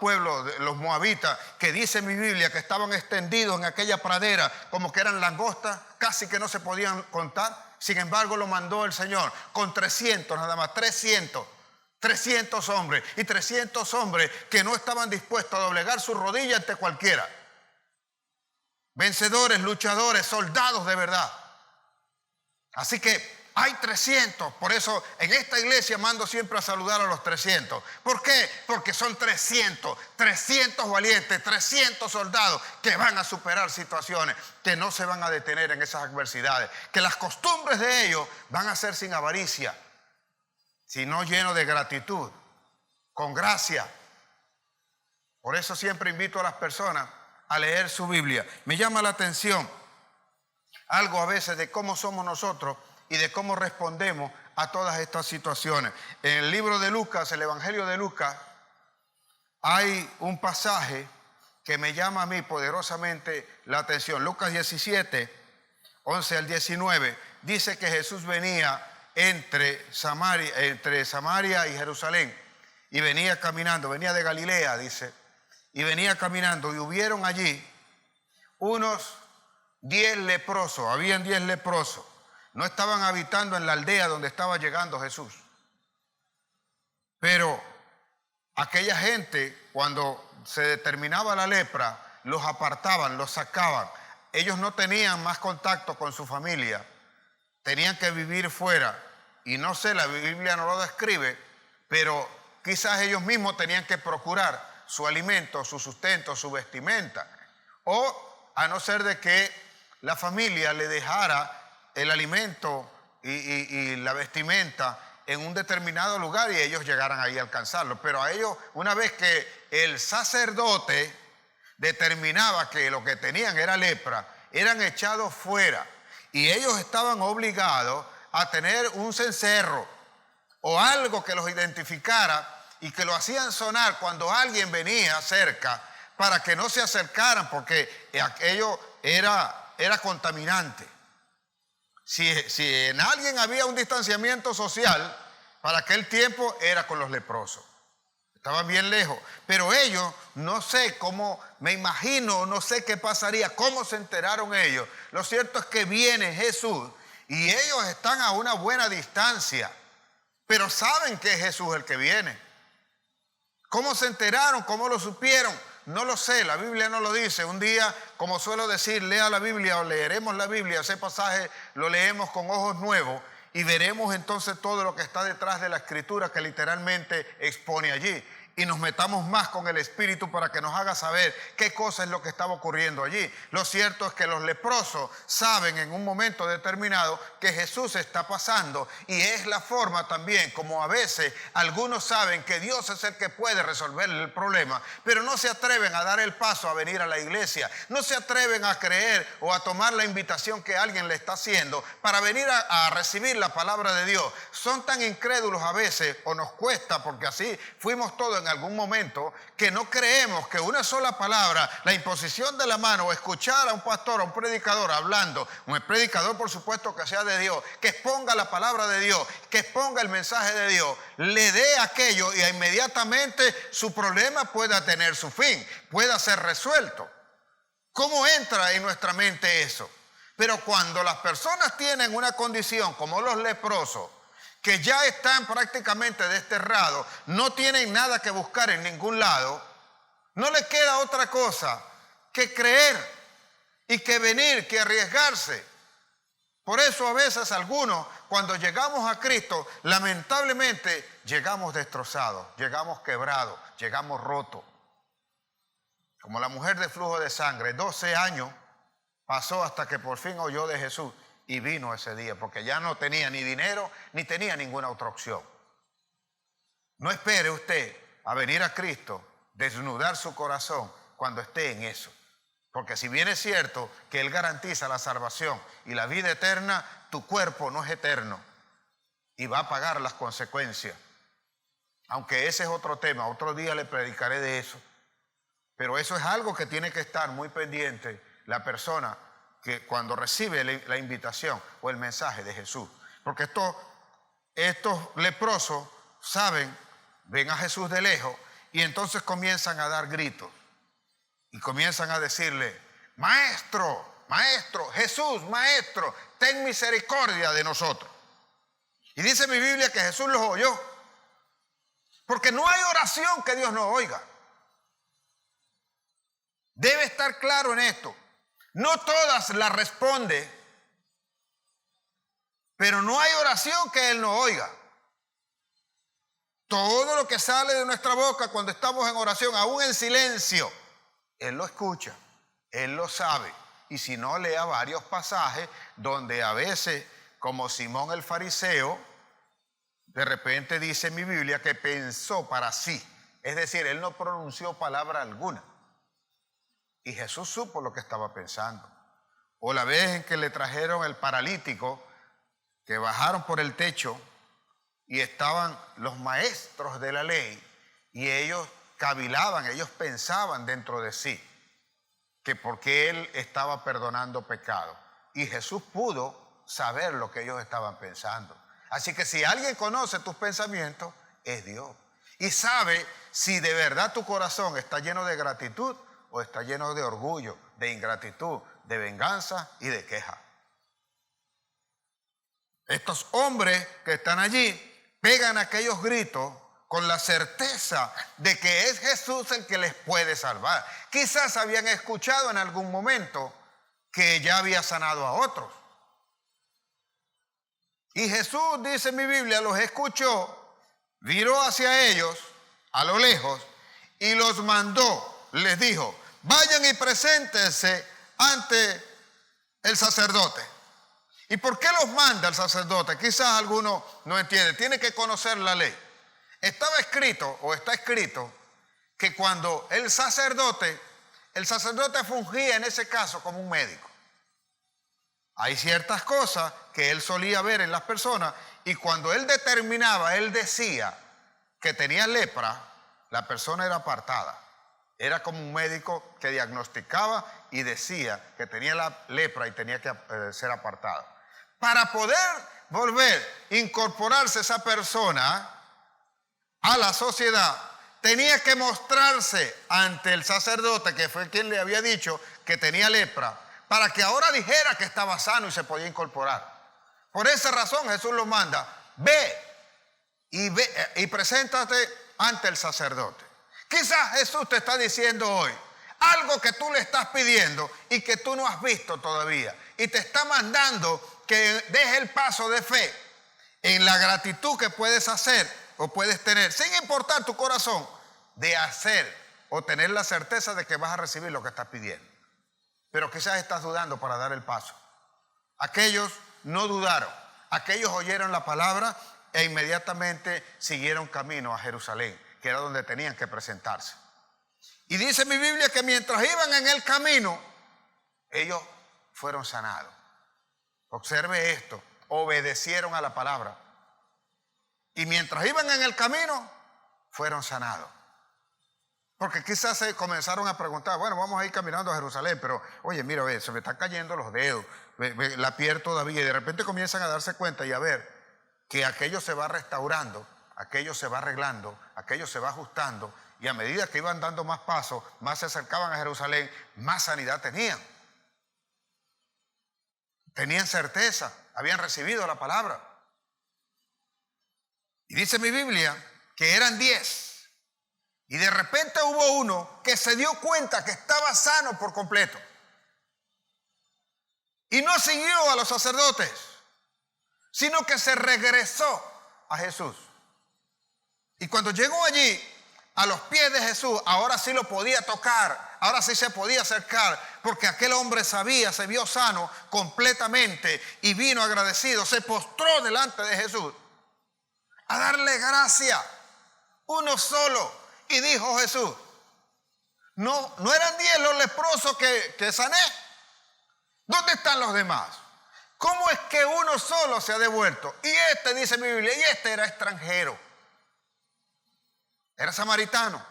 A: pueblo, de los moabitas, que dice mi Biblia que estaban extendidos en aquella pradera como que eran langostas, casi que no se podían contar. Sin embargo, lo mandó el Señor con 300 nada más, 300 hombres, y 300 hombres que no estaban dispuestos a doblegar su rodilla ante cualquiera. Vencedores, luchadores, soldados de verdad. Así que hay 300, por eso en esta iglesia mando siempre a saludar a los 300. ¿Por qué? Porque son 300 valientes, 300 soldados que van a superar situaciones, que no se van a detener en esas adversidades, que las costumbres de ellos van a ser sin avaricia, sino lleno de gratitud, con gracia. Por eso siempre invito a las personas a leer su Biblia. Me llama la atención algo a veces de cómo somos nosotros y de cómo respondemos a todas estas situaciones. En el libro de Lucas, el Evangelio de Lucas, hay un pasaje que me llama a mí poderosamente la atención. Lucas 17, 11 al 19, dice que Jesús venía entre Samaria y Jerusalén, y venía caminando, venía de Galilea, dice, y venía caminando, y hubieron allí unos 10 leprosos, habían 10 leprosos. No estaban habitando en la aldea donde estaba llegando Jesús. Pero aquella gente, cuando se determinaba la lepra, los apartaban, los sacaban. Ellos no tenían más contacto con su familia, tenían que vivir fuera. Y no sé, la Biblia no lo describe, pero quizás ellos mismos tenían que procurar su alimento, su sustento, su vestimenta. O a no ser de que la familia le dejara el alimento y la vestimenta en un determinado lugar y ellos llegaran ahí a alcanzarlo. Pero a ellos, una vez que el sacerdote determinaba que lo que tenían era lepra, eran echados fuera, y ellos estaban obligados a tener un cencerro o algo que los identificara y que lo hacían sonar cuando alguien venía cerca, para que no se acercaran, porque aquello era contaminante. Si en alguien había un distanciamiento social, para aquel tiempo era con los leprosos. Estaban bien lejos. Pero ellos, no sé cómo, me imagino, no sé qué pasaría, cómo se enteraron ellos. Lo cierto es que viene Jesús y ellos están a una buena distancia, pero saben que es Jesús el que viene. ¿Cómo se enteraron? ¿Cómo lo supieron? No lo sé, la Biblia no lo dice. Un día, como suelo decir, lea la Biblia o leeremos la Biblia, ese pasaje lo leemos con ojos nuevos y veremos entonces todo lo que está detrás de la escritura que literalmente expone allí. Y nos metamos más con el Espíritu para que nos haga saber qué cosa es lo que estaba ocurriendo allí. Lo cierto es que los leprosos saben en un momento determinado que Jesús está pasando, y es la forma también como a veces algunos saben que Dios es el que puede resolver el problema, pero no se atreven a dar el paso a venir a la iglesia, no se atreven a creer o a tomar la invitación que alguien le está haciendo para venir a recibir la palabra de Dios. Son tan incrédulos a veces, o nos cuesta, porque así fuimos todos en algún momento, que no creemos que una sola palabra, la imposición de la mano o escuchar a un pastor, a un predicador hablando, un predicador por supuesto que sea de Dios, que exponga la palabra de Dios, que exponga el mensaje de Dios, le dé aquello y inmediatamente su problema pueda tener su fin, pueda ser resuelto. ¿Cómo entra en nuestra mente eso? Pero cuando las personas tienen una condición como los leprosos, que ya están prácticamente desterrados, no tienen nada que buscar en ningún lado, no les queda otra cosa que creer y que venir, que arriesgarse. Por eso a veces algunos, cuando llegamos a Cristo, lamentablemente llegamos destrozados, llegamos quebrados, llegamos rotos. Como la mujer de flujo de sangre, 12 años pasó hasta que por fin oyó de Jesús y vino ese día, porque ya no tenía ni dinero ni tenía ninguna otra opción. No espere usted a venir a Cristo, desnudar su corazón cuando esté en eso. Porque si bien es cierto que Él garantiza la salvación y la vida eterna, tu cuerpo no es eterno y va a pagar las consecuencias. Aunque ese es otro tema, otro día le predicaré de eso. Pero eso es algo que tiene que estar muy pendiente la persona que cuando recibe la invitación o el mensaje de Jesús. Porque estos leprosos saben, ven a Jesús de lejos y entonces comienzan a dar gritos. Y comienzan a decirle, maestro, maestro, Jesús, maestro, ten misericordia de nosotros. Y dice mi Biblia que Jesús los oyó. Porque no hay oración que Dios no oiga. Debe estar claro en esto. No todas la responde, pero no hay oración que Él no oiga. Todo lo que sale de nuestra boca cuando estamos en oración, aún en silencio, Él lo escucha, Él lo sabe. Y si no, lea varios pasajes donde a veces, como Simón el fariseo, de repente dice mi Biblia que pensó para sí. Es decir, él no pronunció palabra alguna. Y Jesús supo lo que estaba pensando. O la vez en que le trajeron el paralítico, que bajaron por el techo y estaban los maestros de la ley y ellos cavilaban, ellos pensaban dentro de sí que porque Él estaba perdonando pecado. Y Jesús pudo saber lo que ellos estaban pensando. Así que si alguien conoce tus pensamientos, es Dios. Y sabe si de verdad tu corazón está lleno de gratitud o está lleno de orgullo, de ingratitud, de venganza y de queja. Estos hombres que están allí pegan aquellos gritos con la certeza de que es Jesús el que les puede salvar. Quizás habían escuchado en algún momento que ya había sanado a otros. Y Jesús, dice mi Biblia, los escuchó, viró hacia ellos a lo lejos y los mandó, les dijo, vayan y preséntense ante el sacerdote. ¿Y por qué los manda el sacerdote? Quizás alguno no entiende, tiene que conocer la ley. Estaba escrito o está escrito que cuando el sacerdote fungía en ese caso como un médico. Hay ciertas cosas que él solía ver en las personas y cuando él determinaba, él decía que tenía lepra, la persona era apartada. Era como un médico que diagnosticaba y decía que tenía la lepra y tenía que ser apartada. Para poder volver a incorporarse esa persona a la sociedad, tenía que mostrarse ante el sacerdote, que fue quien le había dicho que tenía lepra, para que ahora dijera que estaba sano y se podía incorporar. Por esa razón Jesús lo manda, ve y preséntate ante el sacerdote. Quizás Jesús te está diciendo hoy algo que tú le estás pidiendo y que tú no has visto todavía. Y te está mandando que des el paso de fe en la gratitud que puedes hacer o puedes tener, sin importar tu corazón, de hacer o tener la certeza de que vas a recibir lo que estás pidiendo. Pero quizás estás dudando para dar el paso. Aquellos no dudaron. Aquellos oyeron la palabra e inmediatamente siguieron camino a Jerusalén, que era donde tenían que presentarse. Y dice mi Biblia que mientras iban en el camino, ellos fueron sanados. Observe esto, obedecieron a la palabra. Y mientras iban en el camino, fueron sanados. Porque quizás se comenzaron a preguntar, bueno, vamos a ir caminando a Jerusalén, pero oye, mira, se me están cayendo los dedos, la piel todavía, y de repente comienzan a darse cuenta y a ver que aquello se va restaurando, aquello se va arreglando, aquello se va ajustando, y a medida que iban dando más pasos, más se acercaban a Jerusalén, más sanidad tenían. Tenían certeza, habían recibido la palabra. Y dice mi Biblia que eran 10. Y de repente hubo uno que se dio cuenta que estaba sano por completo. Y no siguió a los sacerdotes, sino que se regresó a Jesús. Y cuando llegó allí, a los pies de Jesús, ahora sí lo podía tocar, ahora sí se podía acercar, porque aquel hombre sabía, se vio sano completamente y vino agradecido, se postró delante de Jesús a darle gracia, uno solo. Y dijo Jesús, no eran 10 los leprosos que sané. ¿Dónde están los demás? ¿Cómo es que uno solo se ha devuelto? Y este, dice mi Biblia, y este era extranjero. Era samaritano.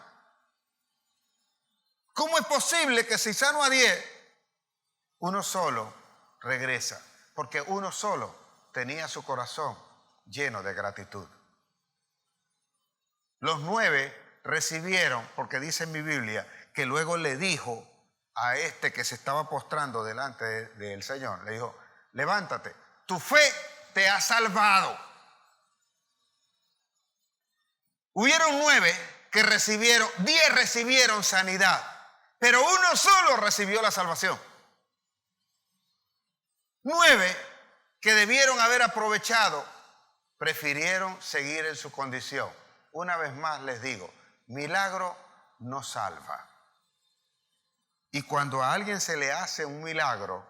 A: ¿Cómo es posible que si sano a 10, uno solo regresa? Porque uno solo tenía su corazón lleno de gratitud. Los 9 recibieron, porque dice en mi Biblia, que luego le dijo a este que se estaba postrando delante del Señor, le dijo, levántate, tu fe te ha salvado. Hubieron 9 que recibieron, 10 recibieron sanidad, pero uno solo recibió la salvación. 9 que debieron haber aprovechado, prefirieron seguir en su condición. Una vez más les digo, milagro no salva. Y cuando a alguien se le hace un milagro,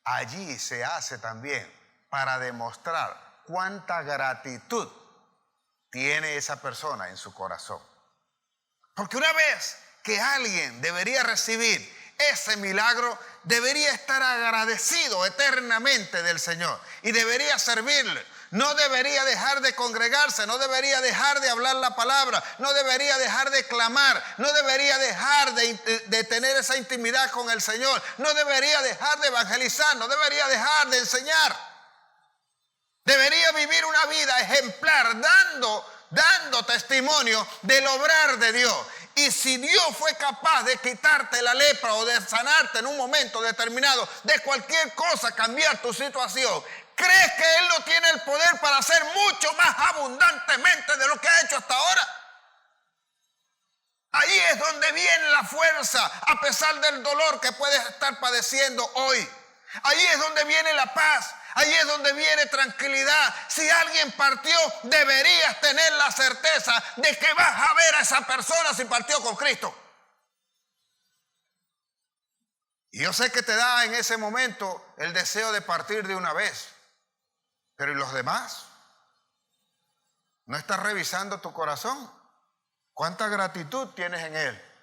A: allí se hace también para demostrar cuánta gratitud tiene esa persona en su corazón. Porque una vez que alguien debería recibir ese milagro, debería estar agradecido eternamente del Señor y debería servirle. No debería dejar de congregarse, no debería dejar de hablar la palabra, no debería dejar de clamar, no debería dejar de tener esa intimidad con el Señor, no debería dejar de evangelizar, no debería dejar de enseñar. Debería vivir una vida ejemplar, dando testimonio del obrar de Dios. Y si Dios fue capaz de quitarte la lepra o de sanarte en un momento determinado de cualquier cosa, cambiar tu situación, ¿crees que Él no tiene el poder para hacer mucho más abundantemente de lo que ha hecho hasta ahora? Ahí es donde viene la fuerza, a pesar del dolor que puedes estar padeciendo hoy. Ahí es donde viene la paz. Ahí es donde viene tranquilidad. Si alguien partió, deberías tener la certeza de que vas a ver a esa persona si partió con Cristo. Y yo sé que te da en ese momento el deseo de partir de una vez. Pero ¿y los demás? ¿No estás revisando tu corazón? ¿Cuánta gratitud tienes en él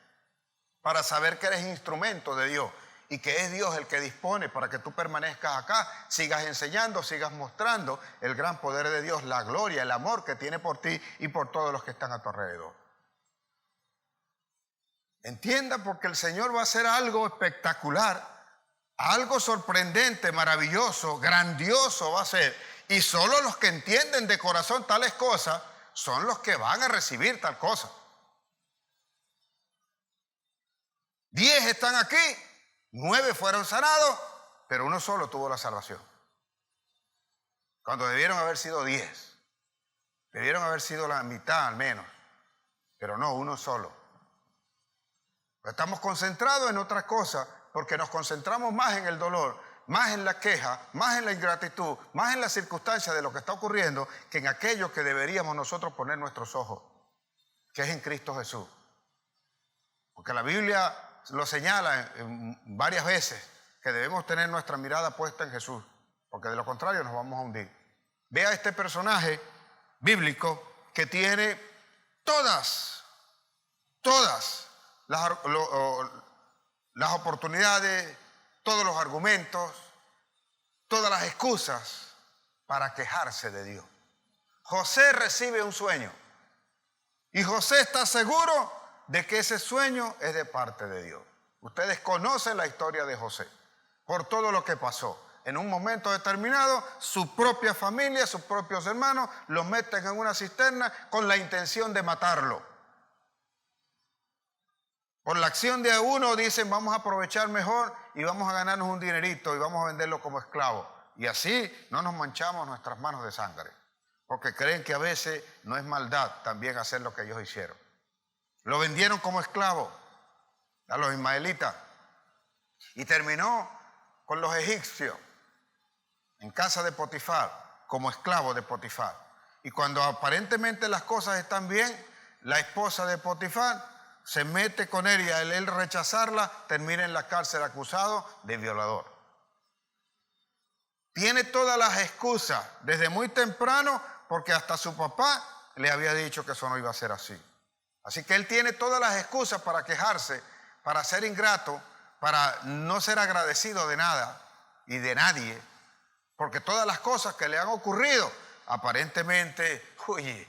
A: para saber que eres instrumento de Dios? Y que es Dios el que dispone para que tú permanezcas acá, sigas enseñando, sigas mostrando el gran poder de Dios, la gloria, el amor que tiene por ti y por todos los que están a tu alrededor. Entienda, porque el Señor va a hacer algo espectacular, algo sorprendente, maravilloso, grandioso va a ser. Y solo los que entienden de corazón tales cosas son los que van a recibir tal cosa. 10 están aquí. 9 fueron sanados, pero uno solo tuvo la salvación. Cuando debieron haber sido 10. Debieron haber sido la mitad al menos. Pero no, uno solo. Estamos concentrados en otra cosa porque nos concentramos más en el dolor, más en la queja, más en la ingratitud, más en las circunstancias de lo que está ocurriendo que en aquello que deberíamos nosotros poner nuestros ojos, que es en Cristo Jesús. Porque la Biblia lo señala varias veces que debemos tener nuestra mirada puesta en Jesús, porque de lo contrario nos vamos a hundir. Vea este personaje bíblico que tiene todas las oportunidades, todos los argumentos, todas las excusas para quejarse de Dios. José recibe un sueño y José está seguro de que ese sueño es de parte de Dios. Ustedes conocen la historia de José, por todo lo que pasó. En un momento determinado, su propia familia, sus propios hermanos, los meten en una cisterna con la intención de matarlo. Por la acción de uno dicen vamos a aprovechar mejor y vamos a ganarnos un dinerito y vamos a venderlo como esclavo. Y así no nos manchamos nuestras manos de sangre. Porque creen que a veces no es maldad también hacer lo que ellos hicieron. Lo vendieron como esclavo a los ismaelitas. Y terminó con los egipcios en casa de Potifar, como esclavo de Potifar. Y cuando aparentemente las cosas están bien, la esposa de Potifar se mete con él y al él rechazarla, termina en la cárcel acusado de violador. Tiene todas las excusas desde muy temprano porque hasta su papá le había dicho que eso no iba a ser así. Así que él tiene todas las excusas para quejarse, para ser ingrato, para no ser agradecido de nada y de nadie, porque todas las cosas que le han ocurrido, aparentemente, oye,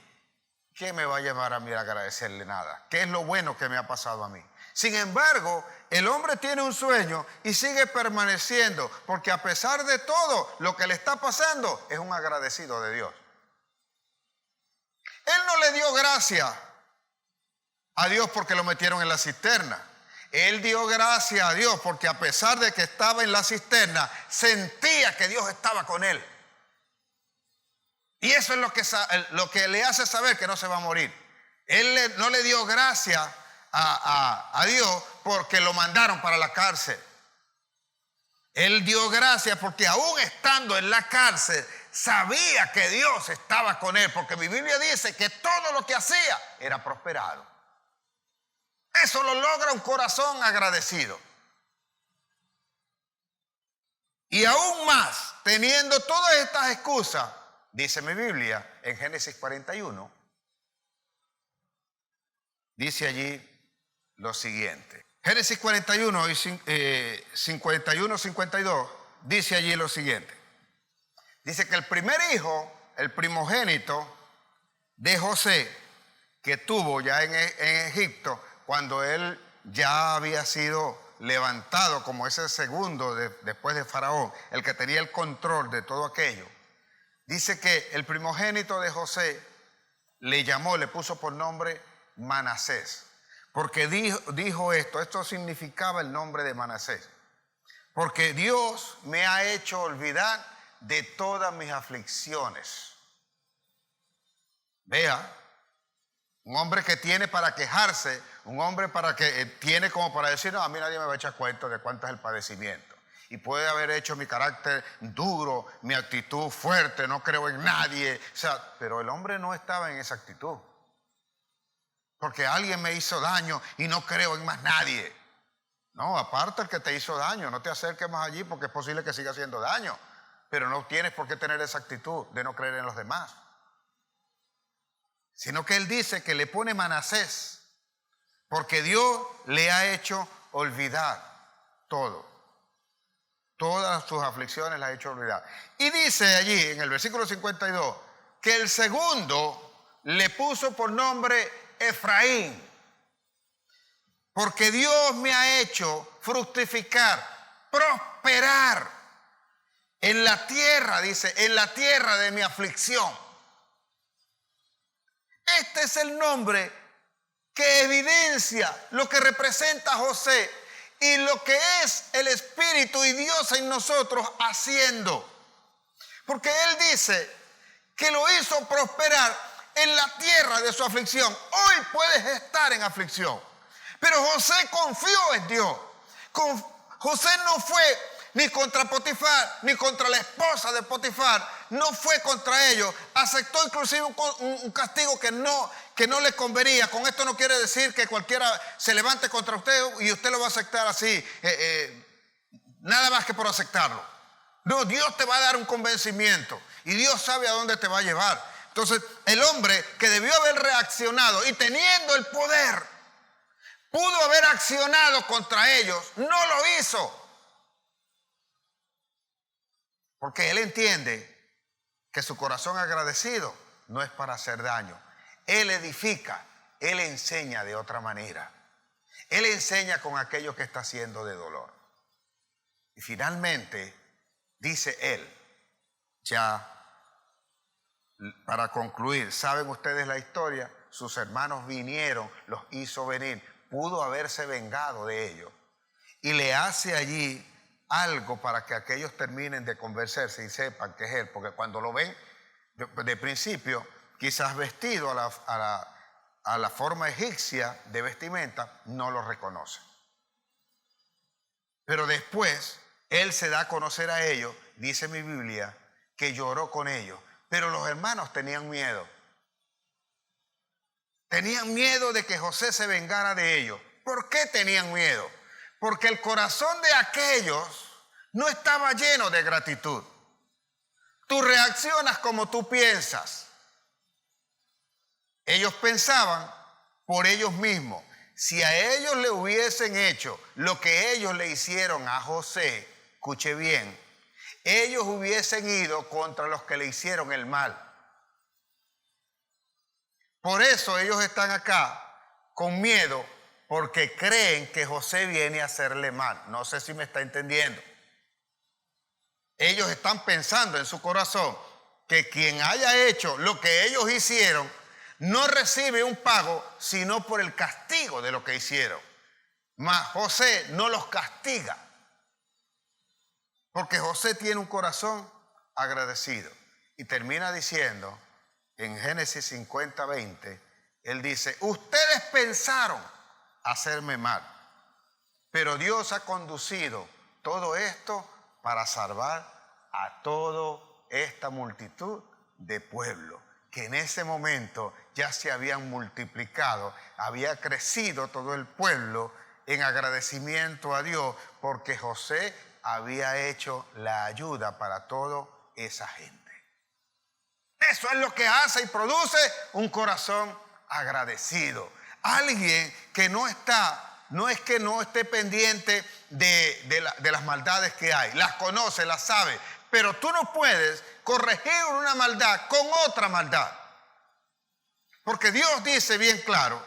A: ¿qué me va a llevar a mí a agradecerle nada? ¿Qué es lo bueno que me ha pasado a mí? Sin embargo, el hombre tiene un sueño y sigue permaneciendo, porque a pesar de todo lo que le está pasando, es un agradecido de Dios. Él no le dio gracias a Dios porque lo metieron en la cisterna. Él dio gracias a Dios porque a pesar de que estaba en la cisterna, sentía que Dios estaba con él. Y eso es lo que le hace saber que no se va a morir. Él no le dio gracias a Dios porque lo mandaron para la cárcel. Él dio gracias porque aún estando en la cárcel, sabía que Dios estaba con él. Porque mi Biblia dice que todo lo que hacía era prosperado. Eso lo logra un corazón agradecido. Y aún más, teniendo todas estas excusas, dice mi Biblia en Génesis 41, dice allí lo siguiente. Génesis 41 y 51-52 dice allí lo siguiente. Dice que el primer hijo, el primogénito de José, que tuvo ya en Egipto, cuando él ya había sido levantado como ese segundo después de Faraón, el que tenía el control de todo aquello, dice que el primogénito de José le puso por nombre Manasés, porque dijo esto significaba el nombre de Manasés, porque Dios me ha hecho olvidar de todas mis aflicciones. Vea, un hombre que tiene para quejarse, un hombre que tiene como para decir, no, a mí nadie me va a echar cuenta de cuánto es el padecimiento. Y puede haber hecho mi carácter duro, mi actitud fuerte, no creo en nadie. O sea, pero el hombre no estaba en esa actitud. Porque alguien me hizo daño y no creo en más nadie. No, aparte el que te hizo daño, no te acerques más allí porque es posible que siga haciendo daño. Pero no tienes por qué tener esa actitud de no creer en los demás. Sino que él dice que le pone Manasés porque Dios le ha hecho olvidar todo. Todas sus aflicciones las ha hecho olvidar. Y dice allí en el versículo 52 que el segundo le puso por nombre Efraín, porque Dios me ha hecho fructificar, prosperar en la tierra, dice, en la tierra de mi aflicción. Este es el nombre que evidencia lo que representa José y lo que es el Espíritu y Dios en nosotros haciendo. Porque Él dice que lo hizo prosperar en la tierra de su aflicción. Hoy puedes estar en aflicción, pero José confió en Dios. José no fue ni contra Potifar, ni contra la esposa de Potifar, no fue contra ellos, aceptó inclusive un castigo que no le convenía. Con esto no quiere decir que cualquiera se levante contra usted y usted lo va a aceptar así, nada más que por aceptarlo. No, Dios te va a dar un convencimiento y Dios sabe a dónde te va a llevar. Entonces, el hombre que debió haber reaccionado y teniendo el poder, pudo haber accionado contra ellos, no lo hizo. Porque él entiende que su corazón agradecido no es para hacer daño. Él edifica, él enseña de otra manera. Él enseña con aquello que está haciendo de dolor. Y finalmente, dice él, ya para concluir, ¿saben ustedes la historia? Sus hermanos vinieron, los hizo venir, pudo haberse vengado de ellos, y le hace allí algo para que aquellos terminen de convencerse y sepan que es él, porque cuando lo ven de principio, quizás vestido a la forma egipcia de vestimenta, no lo reconocen. Pero después, él se da a conocer a ellos, dice mi Biblia, que lloró con ellos. Pero los hermanos tenían miedo. Tenían miedo de que José se vengara de ellos. ¿Por qué tenían miedo? Porque el corazón de aquellos no estaba lleno de gratitud. Tú reaccionas como tú piensas. Ellos pensaban por ellos mismos. Si a ellos le hubiesen hecho lo que ellos le hicieron a José, escuche bien, ellos hubiesen ido contra los que le hicieron el mal. Por eso ellos están acá con miedo, porque creen que José viene a hacerle mal. No sé si me está entendiendo. Ellos están pensando en su corazón que quien haya hecho lo que ellos hicieron no recibe un pago, sino por el castigo de lo que hicieron. Mas José no los castiga, porque José tiene un corazón agradecido. Y termina diciendo, en Génesis 50:20, él dice, ustedes pensaron hacerme mal, pero Dios ha conducido todo esto para salvar a toda esta multitud de pueblo, que en ese momento ya se habían multiplicado, había crecido todo el pueblo en agradecimiento a Dios, porque José había hecho la ayuda para toda esa gente. Eso es lo que hace y produce un corazón agradecido. Alguien que no es que no esté pendiente de las maldades que hay, las conoce, las sabe, pero tú no puedes corregir una maldad con otra maldad. Porque Dios dice bien claro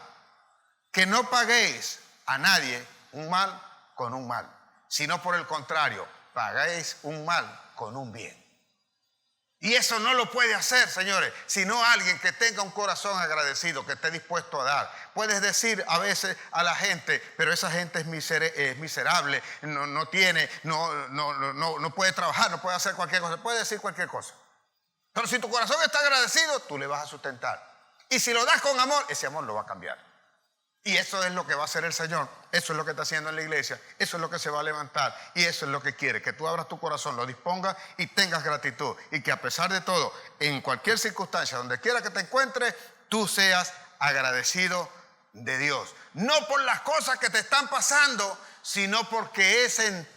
A: que no paguéis a nadie un mal con un mal, sino por el contrario, pagáis un mal con un bien. Y eso no lo puede hacer, señores, sino alguien que tenga un corazón agradecido, que esté dispuesto a dar. Puedes decir a veces a la gente, pero esa gente es miserable, no puede trabajar, no puede hacer cualquier cosa, puede decir cualquier cosa. Pero si tu corazón está agradecido, tú le vas a sustentar. Y si lo das con amor, ese amor lo va a cambiar. Y eso es lo que va a hacer el Señor, eso es lo que está haciendo en la iglesia, eso es lo que se va a levantar y eso es lo que quiere, que tú abras tu corazón, lo dispongas y tengas gratitud y que a pesar de todo, en cualquier circunstancia, donde quiera que te encuentres, tú seas agradecido de Dios. No por las cosas que te están pasando, sino porque es en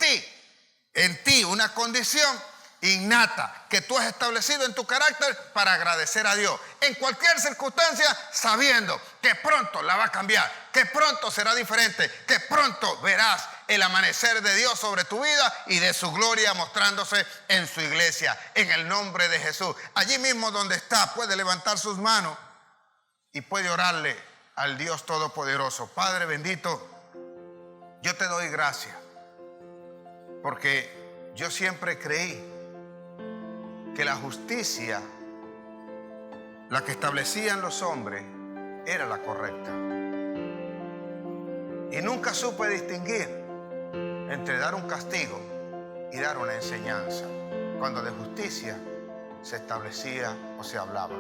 A: ti una condición innata que tú has establecido en tu carácter para agradecer a Dios en cualquier circunstancia, sabiendo que pronto la va a cambiar, que pronto será diferente, que pronto verás el amanecer de Dios sobre tu vida y de su gloria mostrándose en su iglesia, en el nombre de Jesús. Allí mismo donde está puede levantar sus manos y puede orarle al Dios Todopoderoso. Padre bendito, yo te doy gracias porque yo siempre creí que la justicia, la que establecían los hombres, era la correcta. Y nunca supe distinguir entre dar un castigo y dar una enseñanza, cuando de justicia se establecía o se hablaba.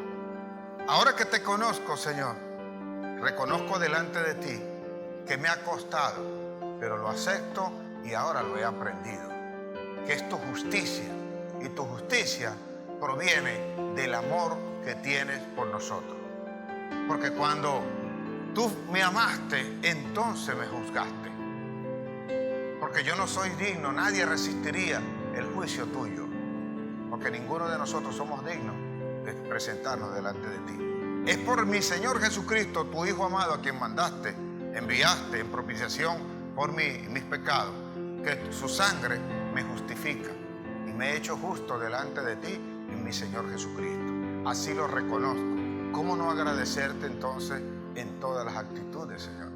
A: Ahora que te conozco, Señor, reconozco delante de ti que me ha costado, pero lo acepto y ahora lo he aprendido, que es tu justicia. Y tu justicia proviene del amor que tienes por nosotros. Porque cuando tú me amaste, entonces me juzgaste. Porque yo no soy digno, nadie resistiría el juicio tuyo. Porque ninguno de nosotros somos dignos de presentarnos delante de ti. Es por mi Señor Jesucristo, tu Hijo amado, a quien mandaste, enviaste en propiciación por mis pecados, que su sangre me justifica. Me he hecho justo delante de ti en mi Señor Jesucristo. Así lo reconozco. ¿Cómo no agradecerte entonces en todas las actitudes, Señor?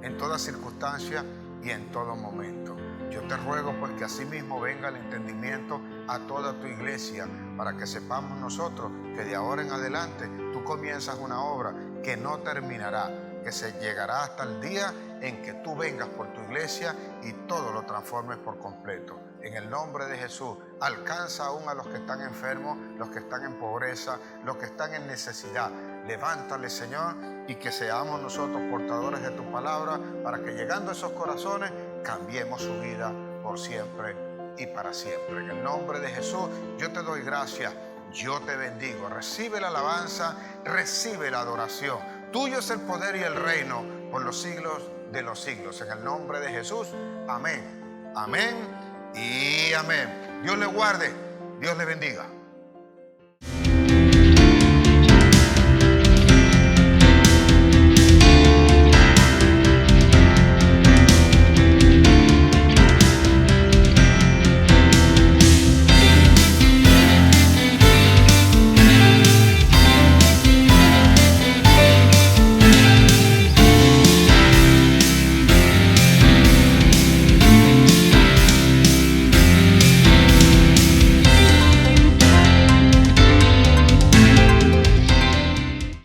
A: En toda circunstancia y en todo momento. Yo te ruego pues que así mismo venga el entendimiento a toda tu iglesia, para que sepamos nosotros que de ahora en adelante tú comienzas una obra que no terminará. que se llegará hasta el día en que tú vengas por tu iglesia y todo lo transformes por completo. En el nombre de Jesús, alcanza aún a los que están enfermos, los que están en pobreza, los que están en necesidad. Levántale, Señor, y que seamos nosotros portadores de tu palabra para que llegando a esos corazones cambiemos su vida por siempre y para siempre. En el nombre de Jesús, yo te doy gracias, yo te bendigo. Recibe la alabanza, recibe la adoración. Tuyo es el poder y el reino por los siglos de los siglos. En el nombre de Jesús, amén, amén y amén. Dios le guarde, Dios le bendiga.